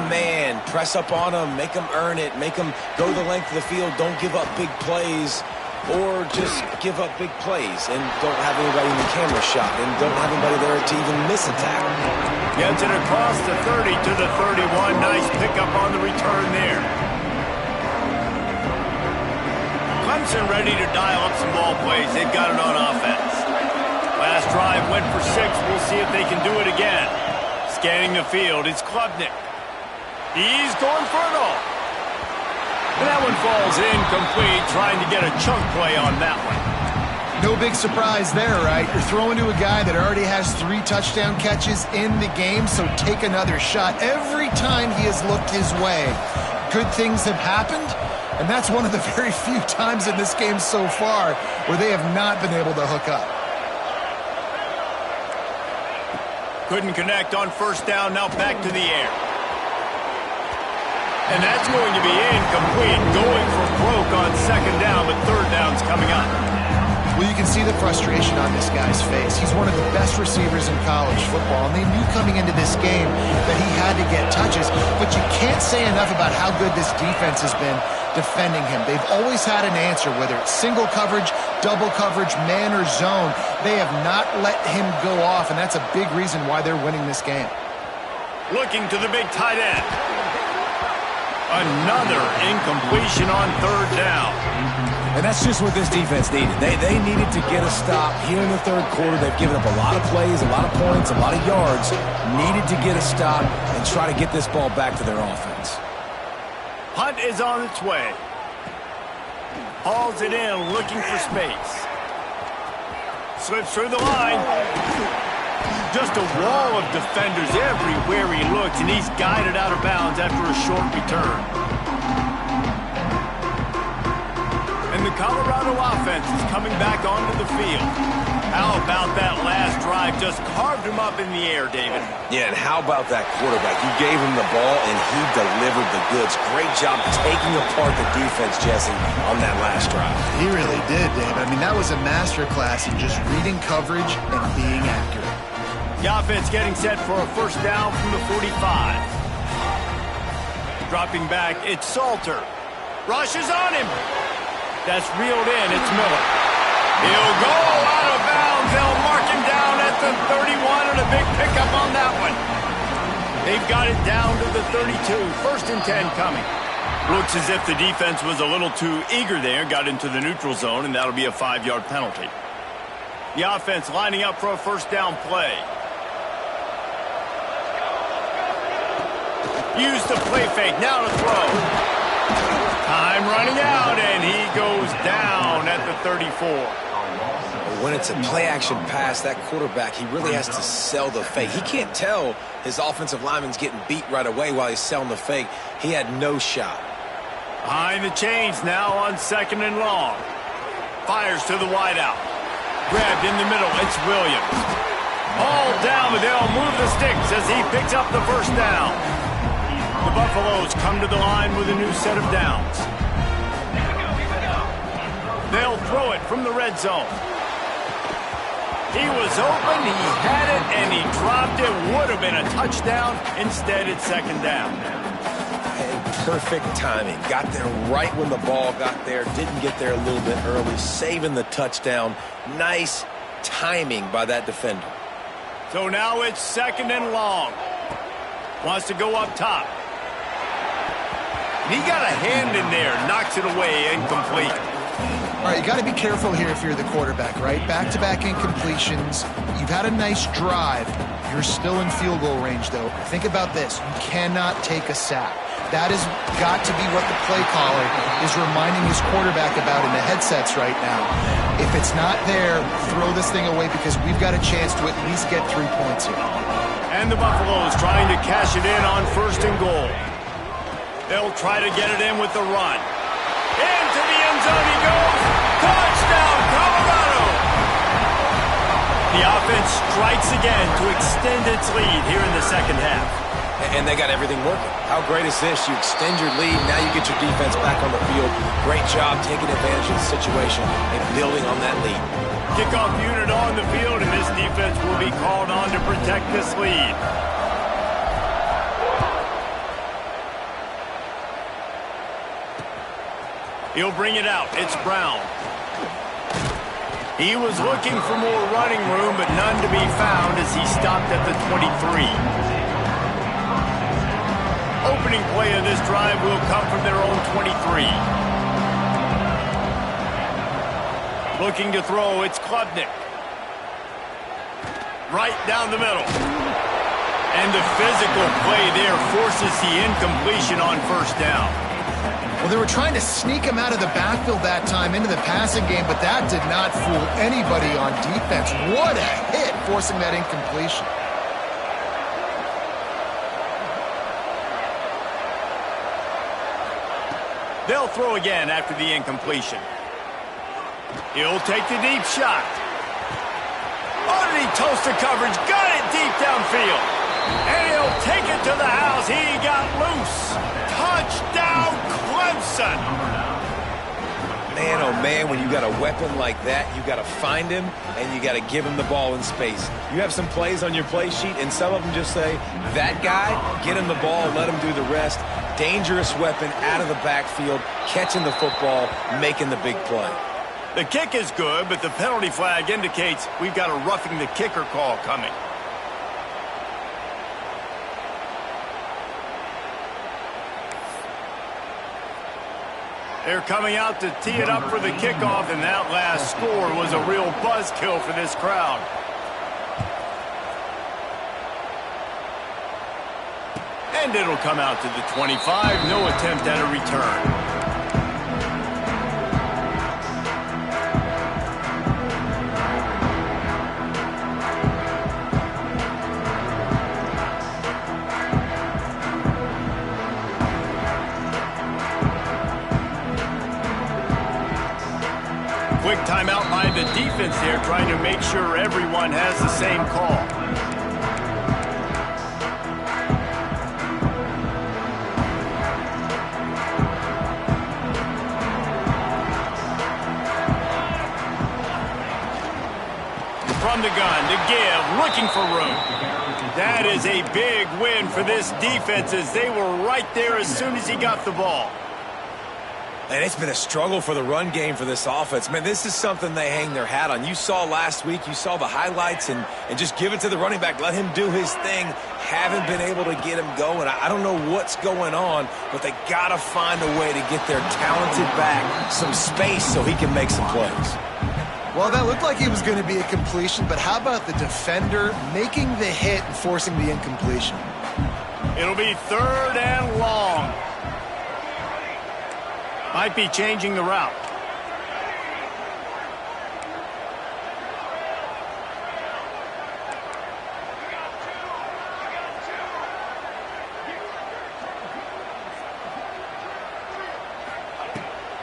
man, press up on them, make them earn it, make them go the length of the field, don't give up big plays, or just give up big plays and don't have anybody in the camera shot and don't have anybody there to even miss a tackle. Gets it across the 30 to the 31. Nice pickup on the return there. Clemson ready to dial up some ball plays. They've got it on offense. Last drive went for 6. We'll see if they can do it again. Scanning the field, it's Klubnik. He's going for it all. And that one falls incomplete, trying to get a chunk play on that one. No big surprise there, right? You're throwing to a guy that already has 3 touchdown catches in the game, so take another shot. Every time he has looked his way, good things have happened, and that's one of the very few times in this game so far where they have not been able to hook up. Couldn't connect on first down, now back to the air. And that's going to be incomplete. Going for broke on second down, but third down's coming up. Well, you can see the frustration on this guy's face. He's one of the best receivers in college football, and they knew coming into this game that he had to get touches, but you can't say enough about how good this defense has been defending him. They've always had an answer, whether it's single coverage, double coverage, man or zone. They have not let him go off, and that's a big reason why they're winning this game. Looking to the big tight end. Another incompletion on third down. And that's just what this defense needed. They needed to get a stop here in the third quarter. They've given up a lot of plays, a lot of points, a lot of yards. Needed to get a stop and try to get this ball back to their offense. Punt is on its way. Hauls it in, looking for space. Slips through the line. Just a wall of defenders everywhere he looks, and he's guided out of bounds after a short return. And the Colorado offense is coming back onto the field. How about that last drive? Just carved him up in the air, David. Yeah, and how about that quarterback? You gave him the ball, and he delivered the goods. Great job taking apart the defense, Jesse, on that last drive. He really did, Dave. I mean, that was a masterclass in just reading coverage and being accurate. The offense getting set for a first down from the 45. Dropping back, it's Salter. Rushes on him. That's reeled in, it's Miller. He'll go out of bounds. They'll mark him down at the 31, and a big pickup on that one. They've got it down to the 32. First and 10 coming. Looks as if the defense was a little too eager there, got into the neutral zone, and that'll be a 5-yard penalty. The offense lining up for a first down play. Use the play fake, now to throw. Time running out, and he goes down at the 34. When it's a play-action pass, that quarterback, he really has to sell the fake. He can't tell his offensive lineman's getting beat right away while he's selling the fake. He had no shot. Behind the chains now on second and long. Fires to the wideout. Grabbed in the middle, it's Williams. Hauled down, but they'll move the sticks as he picks up the first down. The Buffaloes come to the line with a new set of downs. They'll throw it from the red zone. He was open, he had it, and he dropped it. Would have been a touchdown. Instead, it's second down. And perfect timing. Got there right when the ball got there. Didn't get there a little bit early. Saving the touchdown. Nice timing by that defender. So now it's second and long. Wants to go up top. He got a hand in there, knocks it away, incomplete. All right, you got to be careful here if you're the quarterback, right? Back-to-back incompletions. You've had a nice drive. You're still in field goal range, though. Think about this. You cannot take a sack. That has got to be what the play caller is reminding his quarterback about in the headsets right now. If it's not there, throw this thing away because we've got a chance to at least get 3 points here. And the Buffaloes trying to cash it in on first and goal. They'll try to get it in with the run. Into the end zone he goes. Touchdown, Colorado! The offense strikes again to extend its lead here in the second half. And they got everything working. How great is this? You extend your lead, now you get your defense back on the field. Great job taking advantage of the situation and building on that lead. Kickoff unit on the field, and this defense will be called on to protect this lead. He'll bring it out. It's Brown. He was looking for more running room, but none to be found as he stopped at the 23. Opening play of this drive will come from their own 23. Looking to throw, it's Klubnik. Right down the middle. And the physical play there forces the incompletion on first down. Well, they were trying to sneak him out of the backfield that time into the passing game, but that did not fool anybody on defense. What a hit, forcing that incompletion. They'll throw again after the incompletion. He'll take the deep shot. Oh, did he toast the coverage? Got it deep downfield. And he'll take it to the house. He got loose. Touchdown, Clemson. Man, oh man, when you got a weapon like that, you got to find him and you got to give him the ball in space. You have some plays on your play sheet, and some of them just say, that guy, get him the ball, let him do the rest. Dangerous weapon out of the backfield, catching the football, making the big play. The kick is good, but the penalty flag indicates we've got a roughing the kicker call coming. They're coming out to tee it up for the kickoff, and that last score was a real buzzkill for this crowd. And it'll come out to the 25. No attempt at a return. Quick timeout by the defense there, trying to make sure everyone has the same call. From the gun to give, looking for room. That is a big win for this defense, as they were right there as soon as he got the ball. And it's been a struggle for the run game for this offense. Man, this is something they hang their hat on. You saw last week, you saw the highlights, and just give it to the running back. Let him do his thing. Haven't been able to get him going. I don't know what's going on, but they got to find a way to get their talented back some space so he can make some plays. Well, that looked like it was going to be a completion, but how about the defender making the hit and forcing the incompletion? It'll be 3rd and long. Might be changing the route.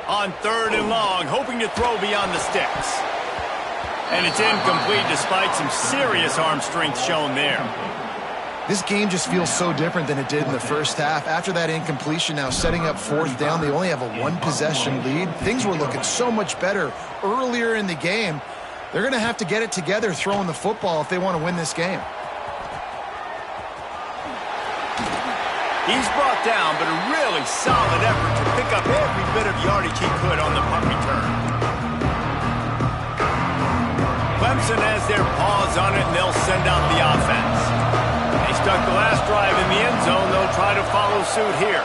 On 3rd and long, hoping to throw beyond the sticks. And it's incomplete despite some serious arm strength shown there. This game just feels so different than it did in the first half. After that incompletion, now setting up 4th down, they only have a 1-possession lead. Things were looking so much better earlier in the game. They're going to have to get it together throwing the football if they want to win this game. He's brought down, but a really solid effort to pick up every bit of yardage he could on the punt return. Clemson has their paws on it, and they'll send out the offense. They stuck the last drive in the end zone. They'll try to follow suit here.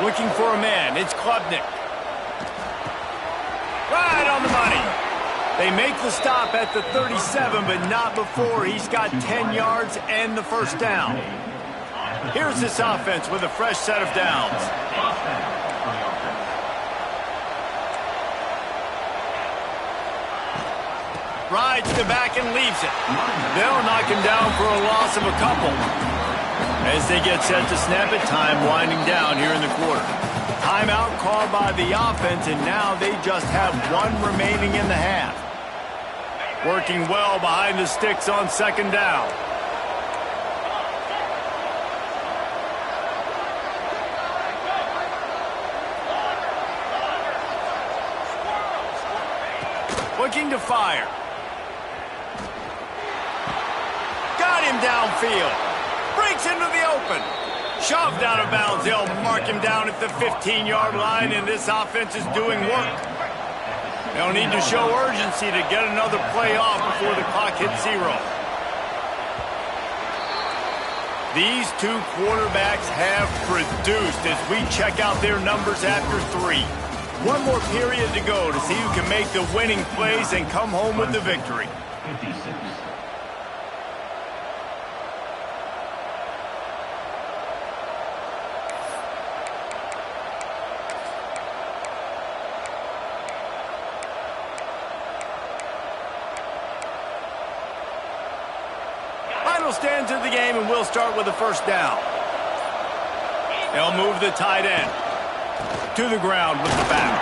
Looking for a man. It's Klubnik. Right on the money. They make the stop at the 37, but not before he's got 10 yards and the 1st down. Here's this offense with a fresh set of downs. Rides the back and leaves it. They'll knock him down for a loss of a couple. As they get set to snap it, time winding down here in the quarter. Timeout called by the offense, and now they just have 1 remaining in the half. Working well behind the sticks on 2nd down. Looking to fire. Got him downfield. Breaks into the open. Shoved out of bounds. They'll mark him down at the 15-yard line, and this offense is doing work. They'll need to show urgency to get another play off before the clock hits 0. These 2 quarterbacks have produced as we check out their numbers after 3. 1 more period to go to see who can make the winning plays and come home with the victory. 56. Final stands of the game, and we'll start with the 1st down. They'll move the tight end to the ground with the back.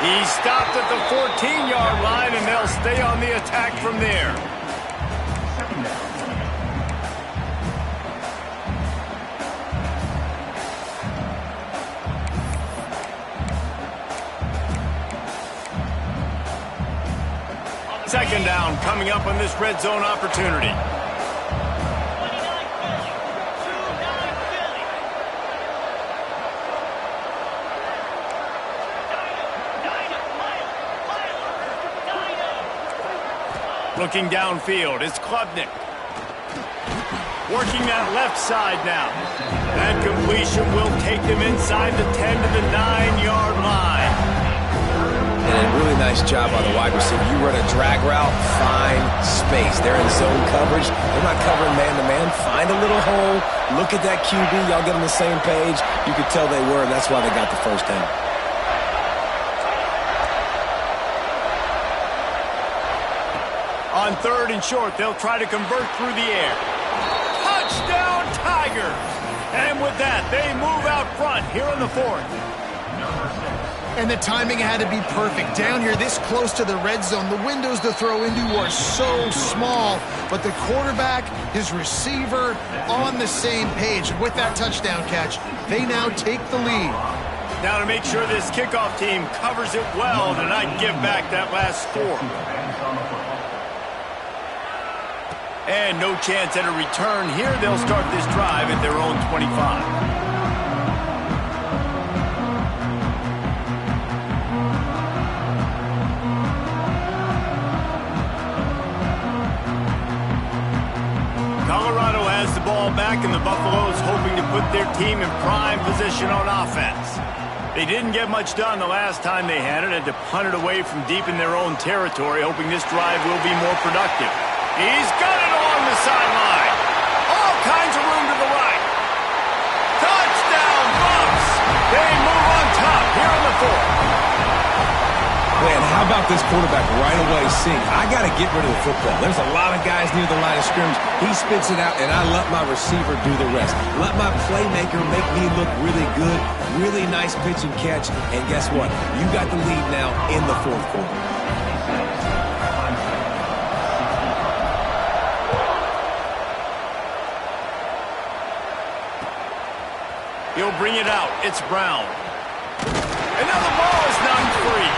He stopped at the 14-yard line, and they'll stay on the attack from there. Second down coming up on this red zone opportunity. Looking downfield, it's Klubnik. Working that left side now. That completion will take them inside the 10 to the 9-yard line. And a really nice job by the wide receiver. You run a drag route, find space. They're in zone coverage. They're not covering man-to-man. Find a little hole. Look at that QB. Y'all get on the same page. You could tell they were, and that's why they got the first down. On 3rd and short, they'll try to convert through the air. Touchdown, Tigers! And with that, they move out front here in the 4th. And the timing had to be perfect. Down here, this close to the red zone, the windows to throw into are so small. But the quarterback, his receiver, on the same page. And with that touchdown catch, they now take the lead. Now to make sure this kickoff team covers it well to not give back that last score. And no chance at a return here. They'll start this drive at their own 25. Colorado has the ball back, and the Buffaloes hoping to put their team in prime position on offense. They didn't get much done the last time they had it, to punt it away from deep in their own territory, hoping this drive will be more productive. He's got it along the sideline. All kinds of room to the right. Touchdown, Buffs! They move on top here in the 4th. Man, how about this quarterback right away seeing, I got to get rid of the football. There's a lot of guys near the line of scrimmage. He spits it out, and I let my receiver do the rest. Let my playmaker make me look really good. Really nice pitch and catch. And guess what? You got the lead now in the 4th quarter. He'll bring it out. It's Brown. And now the ball is knocked free.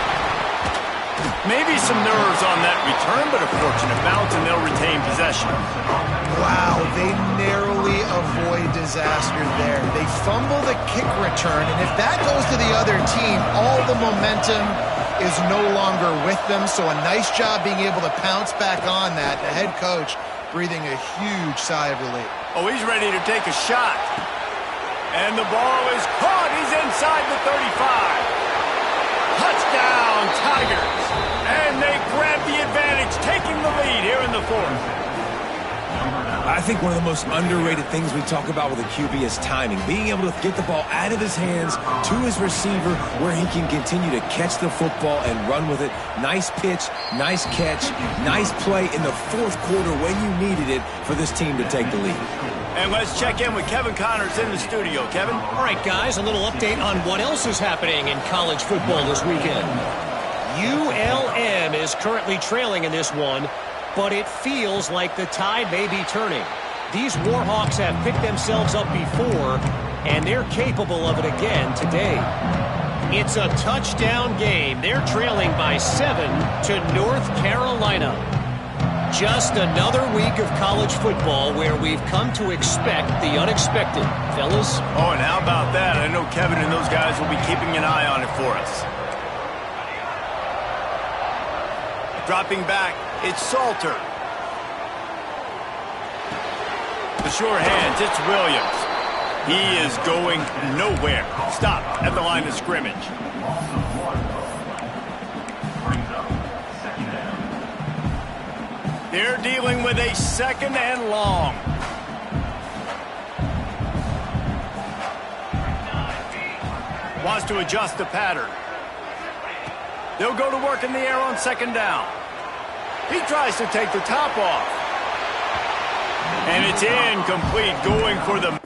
Maybe some nerves on that return, but a fortunate bounce, and they'll retain possession. Wow, they narrowly avoid disaster there. They fumble the kick return, and if that goes to the other team, all the momentum is no longer with them. So a nice job being able to pounce back on that. The head coach breathing a huge sigh of relief. Oh, he's ready to take a shot. And the ball is caught. He's inside the 35. Touchdown, Tigers. And they grab the advantage, taking the lead here in the 4th. I think one of the most underrated things we talk about with a QB is timing. Being able to get the ball out of his hands to his receiver where he can continue to catch the football and run with it. Nice pitch, nice catch, nice play in the 4th quarter when you needed it for this team to take the lead. And let's check in with Kevin Connors in the studio. Kevin? All right, guys, a little update on what else is happening in college football this weekend. ULM is currently trailing in this one, but it feels like the tide may be turning. These Warhawks have picked themselves up before, and they're capable of it again today. It's a touchdown game. They're trailing by 7 to North Carolina. Just another week of college football where we've come to expect the unexpected, fellas. Oh, and how about that? I know Kevin and those guys will be keeping an eye on it for us. Dropping back, it's Salter. The sure hands, it's Williams. He is going nowhere. Stop at the line of scrimmage. They're dealing with a 2nd and long. Wants to adjust the pattern. They'll go to work in the air on 2nd down. He tries to take the top off. And it's incomplete, going for the...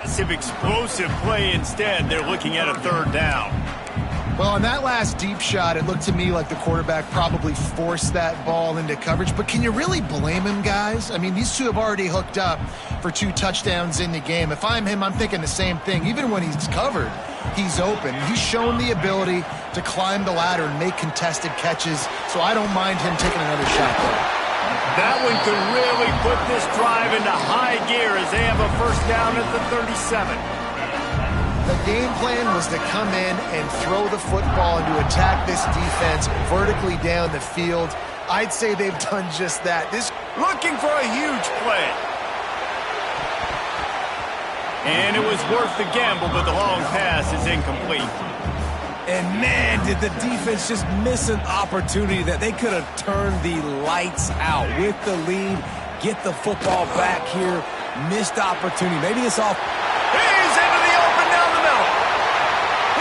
Massive explosive play instead. They're looking at a third down. Well, on that last deep shot, it looked to me like the quarterback probably forced that ball into coverage. But can you really blame him, guys? I mean, these two have already hooked up for 2 touchdowns in the game. If I'm him, I'm thinking the same thing. Even when he's covered, he's open. He's shown the ability to climb the ladder and make contested catches, so I don't mind him taking another shot there. That one could really put this drive into high gear as they have a first down at the 37. The game plan was to come in and throw the football and to attack this defense vertically down the field. I'd say they've done just that. Looking for a huge play. And it was worth the gamble, but the long pass is incomplete. And man, did the defense just miss an opportunity that they could have turned the lights out with the lead, get the football back here. Missed opportunity. Maybe it's off. He's into the open down the middle.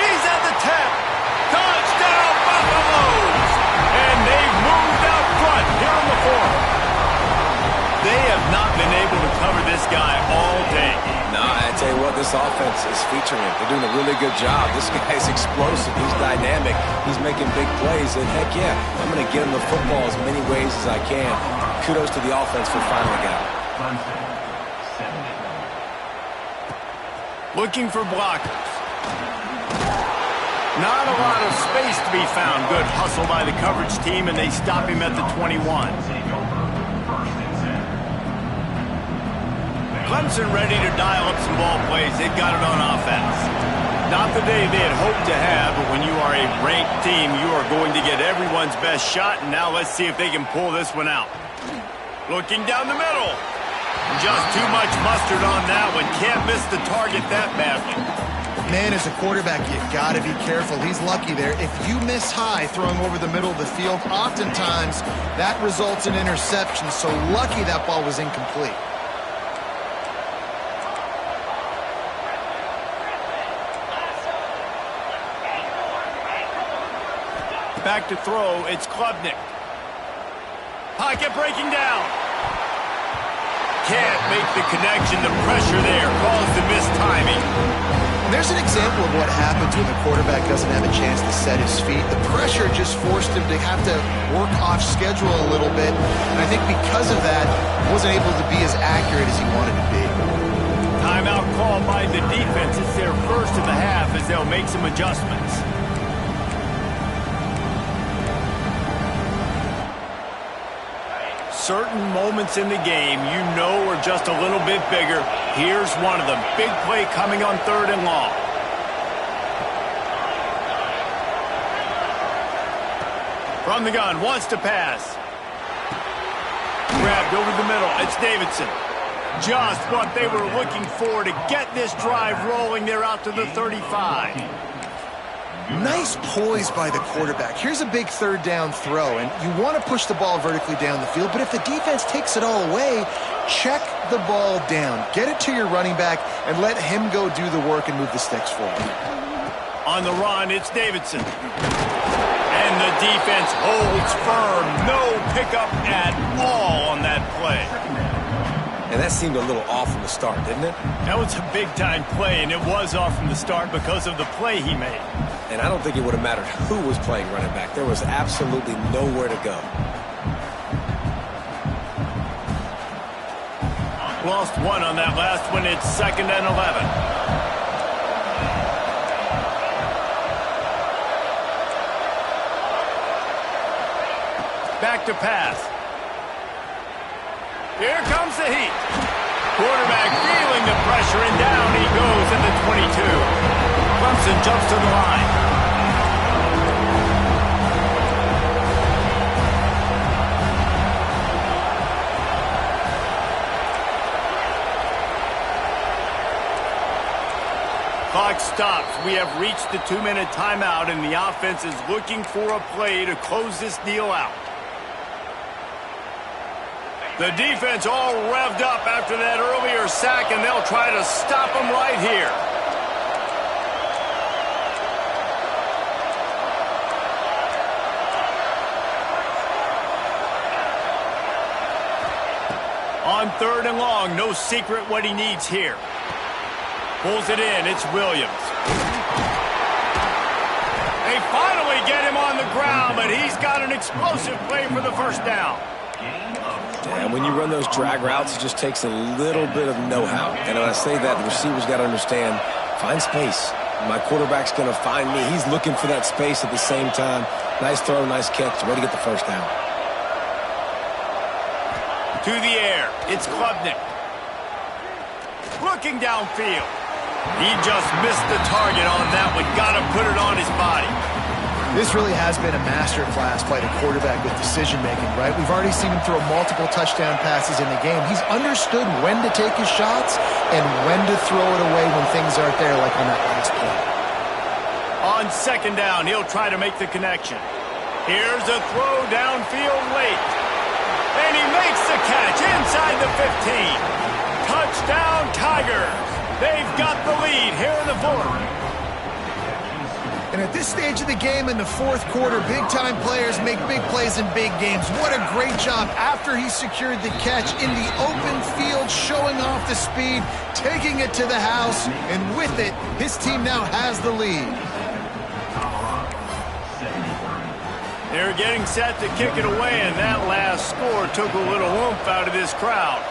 He's at the 10. Touchdown, Buffaloes! And they've moved out front here in the fourth. They have not been able to cover this guy all day. No, I tell you what, this offense is featuring him. They're doing a really good job. This guy's explosive. He's dynamic. He's making big plays. And heck yeah, I'm going to get him the football as many ways as I can. Kudos to the offense for finally getting it. Looking for blockers. Not a lot of space to be found. Good hustle by the coverage team, and they stop him at the 21. Clemson ready to dial up some ball plays. They've got it on offense. Not the day they had hoped to have, but when you are a ranked team, you are going to get everyone's best shot, and now let's see if they can pull this one out. Looking down the middle. Just too much mustard on that one. Can't miss the target that badly. Man, as a quarterback, you got to be careful. He's lucky there. If you miss high throwing over the middle of the field, oftentimes that results in interception. So lucky that ball was incomplete. Back to throw, it's Klubnik. Pocket breaking down. Can't make the connection. The pressure there caused the missed timing. There's an example of what happens when the quarterback doesn't have a chance to set his feet. The pressure just forced him to have to work off schedule a little bit. And I think because of that, wasn't able to be as accurate as he wanted to be. Timeout called by the defense. It's their first of the half as they'll make some adjustments. Certain moments in the game you know are just a little bit bigger. Here's one of them. Big play coming on 3rd and long. From the gun, wants to pass. Grabbed over the middle. It's Davidson. Just what they were looking for to get this drive rolling. They're out to the 35. Nice poise by the quarterback. Here's a big 3rd down throw, and you want to push the ball vertically down the field, but if the defense takes it all away, check the ball down. Get it to your running back and let him go do the work and move the sticks forward. On the run, it's Davidson. And the defense holds firm. No pickup at all on that play. And that seemed a little off from the start, didn't it? That was a big-time play, and it was off from the start because of the play he made. And I don't think it would have mattered who was playing running back. There was absolutely nowhere to go. Lost one on that last one. It's 2nd and 11. Back to pass. Here comes the heat. Quarterback feeling the pressure, and down he goes at the 22. Clemson jumps to the line. Clock stops. We have reached the 2-minute timeout, and the offense is looking for a play to close this deal out. The defense all revved up after that earlier sack, and they'll try to stop them right here. On 3rd and long, no secret what he needs here. Pulls it in. It's Williams. They finally get him on the ground, but he's got an explosive play for the first down. And when you run those drag routes, it just takes a little bit of know-how. And when I say that, the receiver's got to understand, find space. My quarterback's going to find me. He's looking for that space at the same time. Nice throw, nice catch. Way to get the first down. To the air. It's Klubnik. Looking downfield. He just missed the target on that one. Got to put it on his body. This really has been a master class by the quarterback with decision-making, right? We've already seen him throw multiple touchdown passes in the game. He's understood when to take his shots and when to throw it away when things aren't there, like on that last play. On second down, he'll try to make the connection. Here's a throw downfield late. And he makes the catch inside the 15. Touchdown, Tigers. They've got the lead here in the fourth. And at this stage of the game in the fourth quarter, big-time players make big plays in big games. What a great job after he secured the catch in the open field, showing off the speed, taking it to the house, and with it, his team now has the lead. They're getting set to kick it away, and that last score took a little oomph out of this crowd.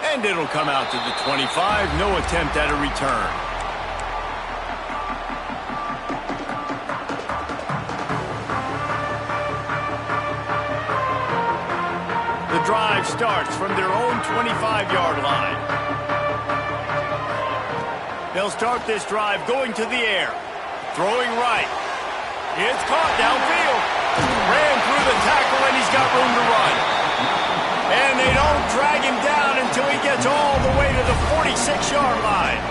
And it'll come out to the 25. No attempt at a return. The drive starts from their own 25-yard line. They'll start this drive going to the air. Throwing right. It's caught downfield. Ran through the tackle, and he's got room to run. And they don't drag him down until he gets all the way to the 46-yard line.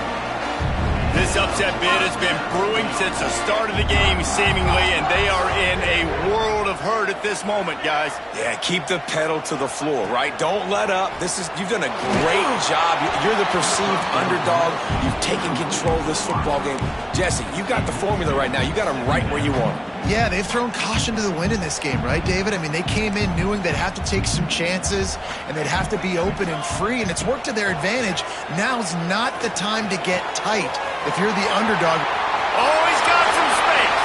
This upset bid has been brewing since the start of the game, seemingly, and they are in a world of hurt at this moment, guys. Yeah, keep the pedal to the floor, right? Don't let up. You've done a great job. You're the perceived underdog. You've taken control of this football game. Jesse, you got the formula right now. You got them right where you want them. Yeah, they've thrown caution to the wind in this game, right, David? I mean, they came in knowing they'd have to take some chances and they'd have to be open and free, and it's worked to their advantage. Now's not the time to get tight if you're the underdog. Oh, he's got some space.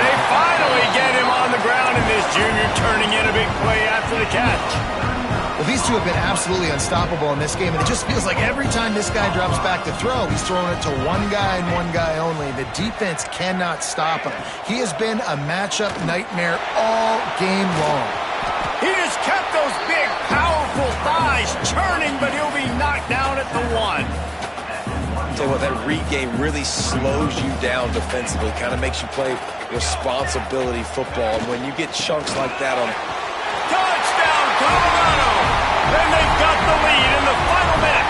They finally get him on the ground, and this junior turning in a big play after the catch. Well, these two have been absolutely unstoppable in this game, and it just feels like every time this guy drops back to throw, he's throwing it to one guy and one guy only. The defense cannot stop him. He has been a matchup nightmare all game long. He just kept those big, powerful thighs churning, but he'll be knocked down at the one. Tell you what, that read game really slows you down defensively, kind of makes you play responsibility football. And when you get chunks like that on... Touchdown, Colorado! And they've got the lead in the final minute.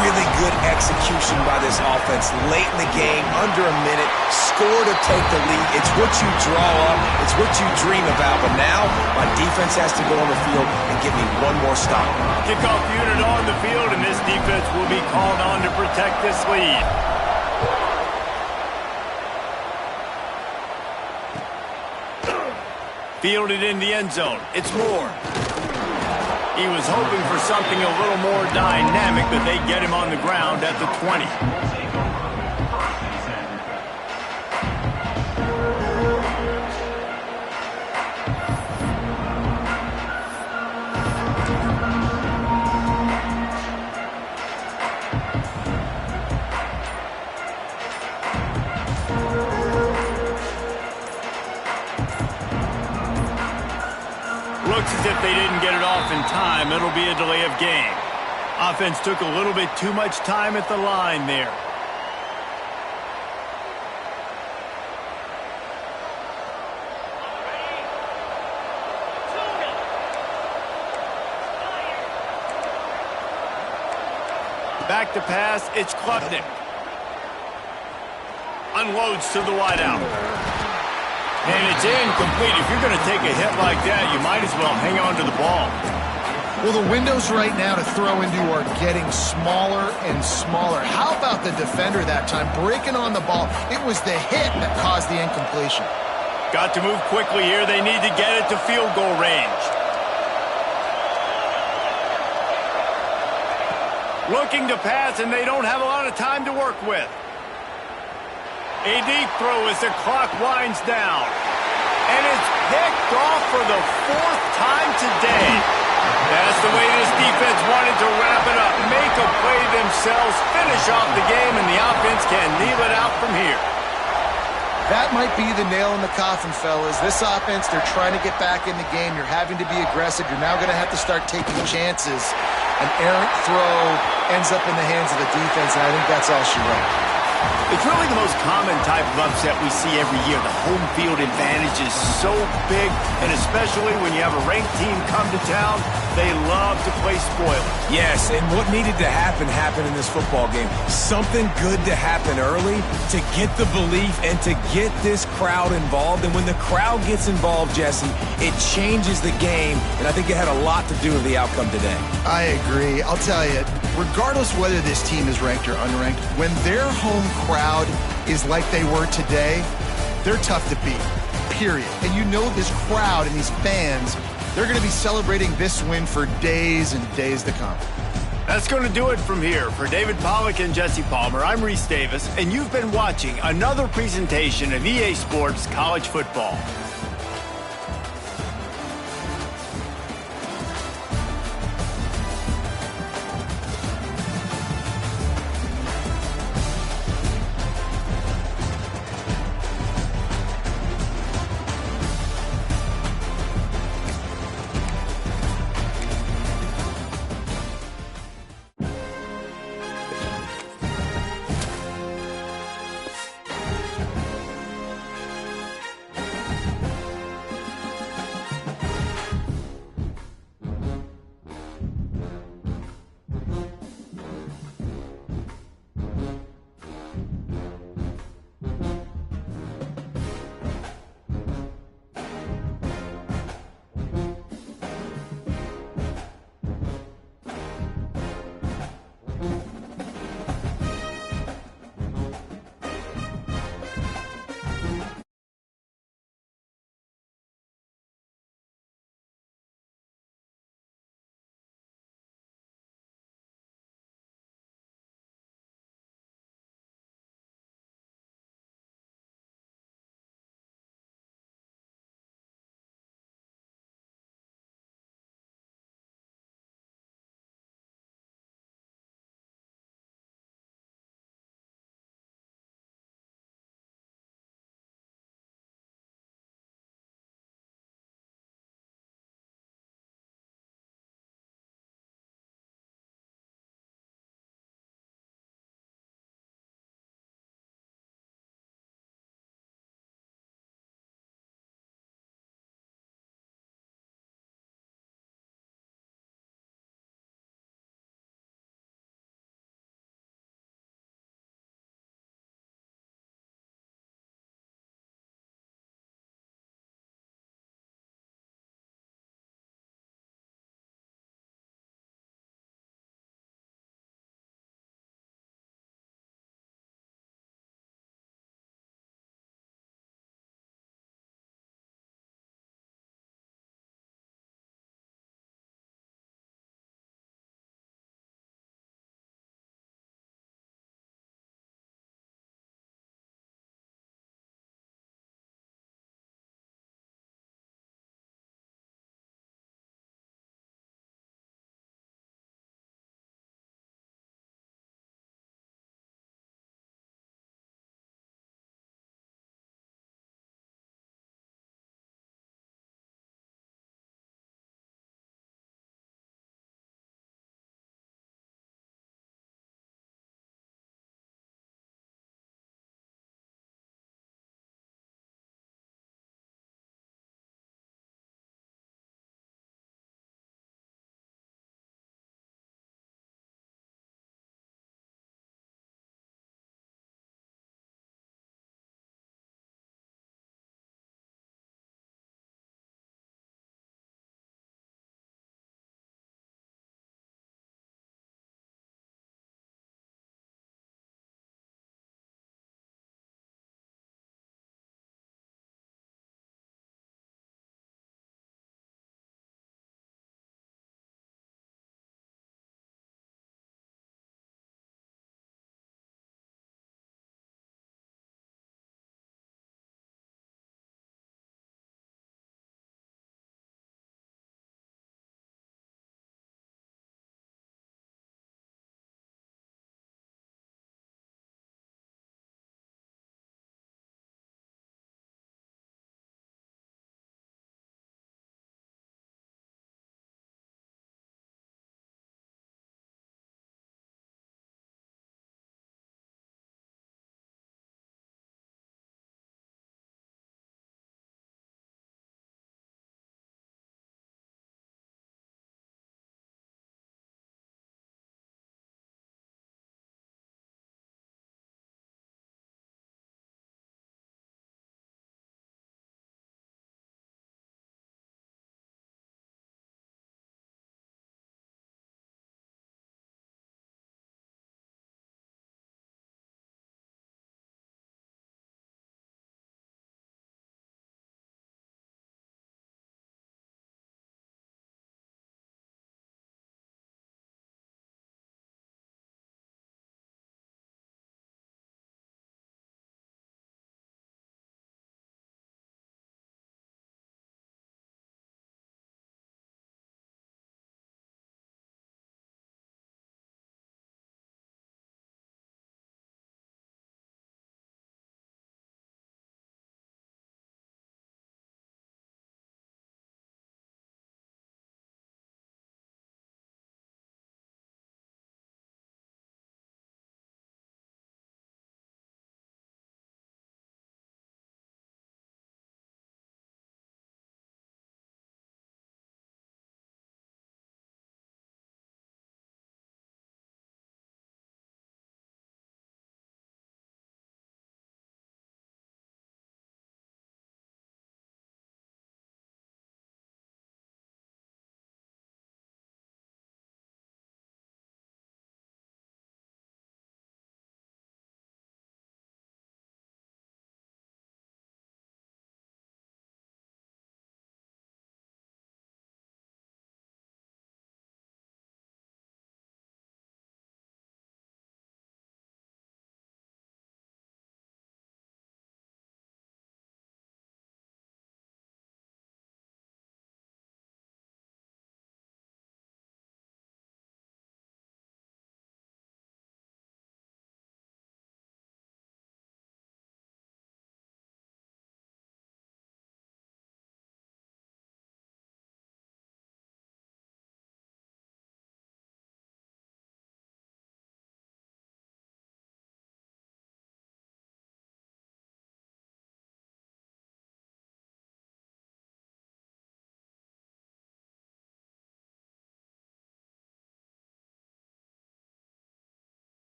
Really good execution by this offense late in the game, under a minute, score to take the lead. It's what you draw up, it's what you dream about, but now my defense has to go on the field and give me one more stop. Kickoff unit on the field, and this defense will be called on to protect this lead. Fielded in the end zone. It's Moore. He was hoping for something a little more dynamic, but they get him on the ground at the 20. Looks as if they didn't get it off in time. It'll be a delay of game. Offense took a little bit too much time at the line there. Back to pass, it's Klubnik. Unloads to the wideout. And it's incomplete. If you're going to take a hit like that, you might as well hang on to the ball. Well, the windows right now to throw into are getting smaller and smaller. How about the defender that time breaking on the ball? It was the hit that caused the incompletion. Got to move quickly here. They need to get it to field goal range. Looking to pass, and they don't have a lot of time to work with. A deep throw as the clock winds down. And it's picked off for the 4th time today. That's the way this defense wanted to wrap it up. Make a play themselves, finish off the game, and the offense can kneel it out from here. That might be the nail in the coffin, fellas. This offense, they're trying to get back in the game. You're having to be aggressive. You're now going to have to start taking chances. An errant throw ends up in the hands of the defense, and I think that's all she wrote. It's really the most common type of upset we see every year. The home field advantage is so big, and especially when you have a ranked team come to town, they love to play spoiler. Yes, and what needed to happen happened in this football game. Something good to happen early to get the belief and to get this crowd involved. And when the crowd gets involved, Jesse, it changes the game, and I think it had a lot to do with the outcome today. I agree. I'll tell you, regardless whether this team is ranked or unranked, when their home crowd is like they were today, they're tough to beat, period. And you know this crowd and these fans, they're going to be celebrating this win for days and days to come. That's going to do it from here. For David Pollack and Jesse Palmer, I'm Reese Davis, and you've been watching another presentation of EA Sports College Football.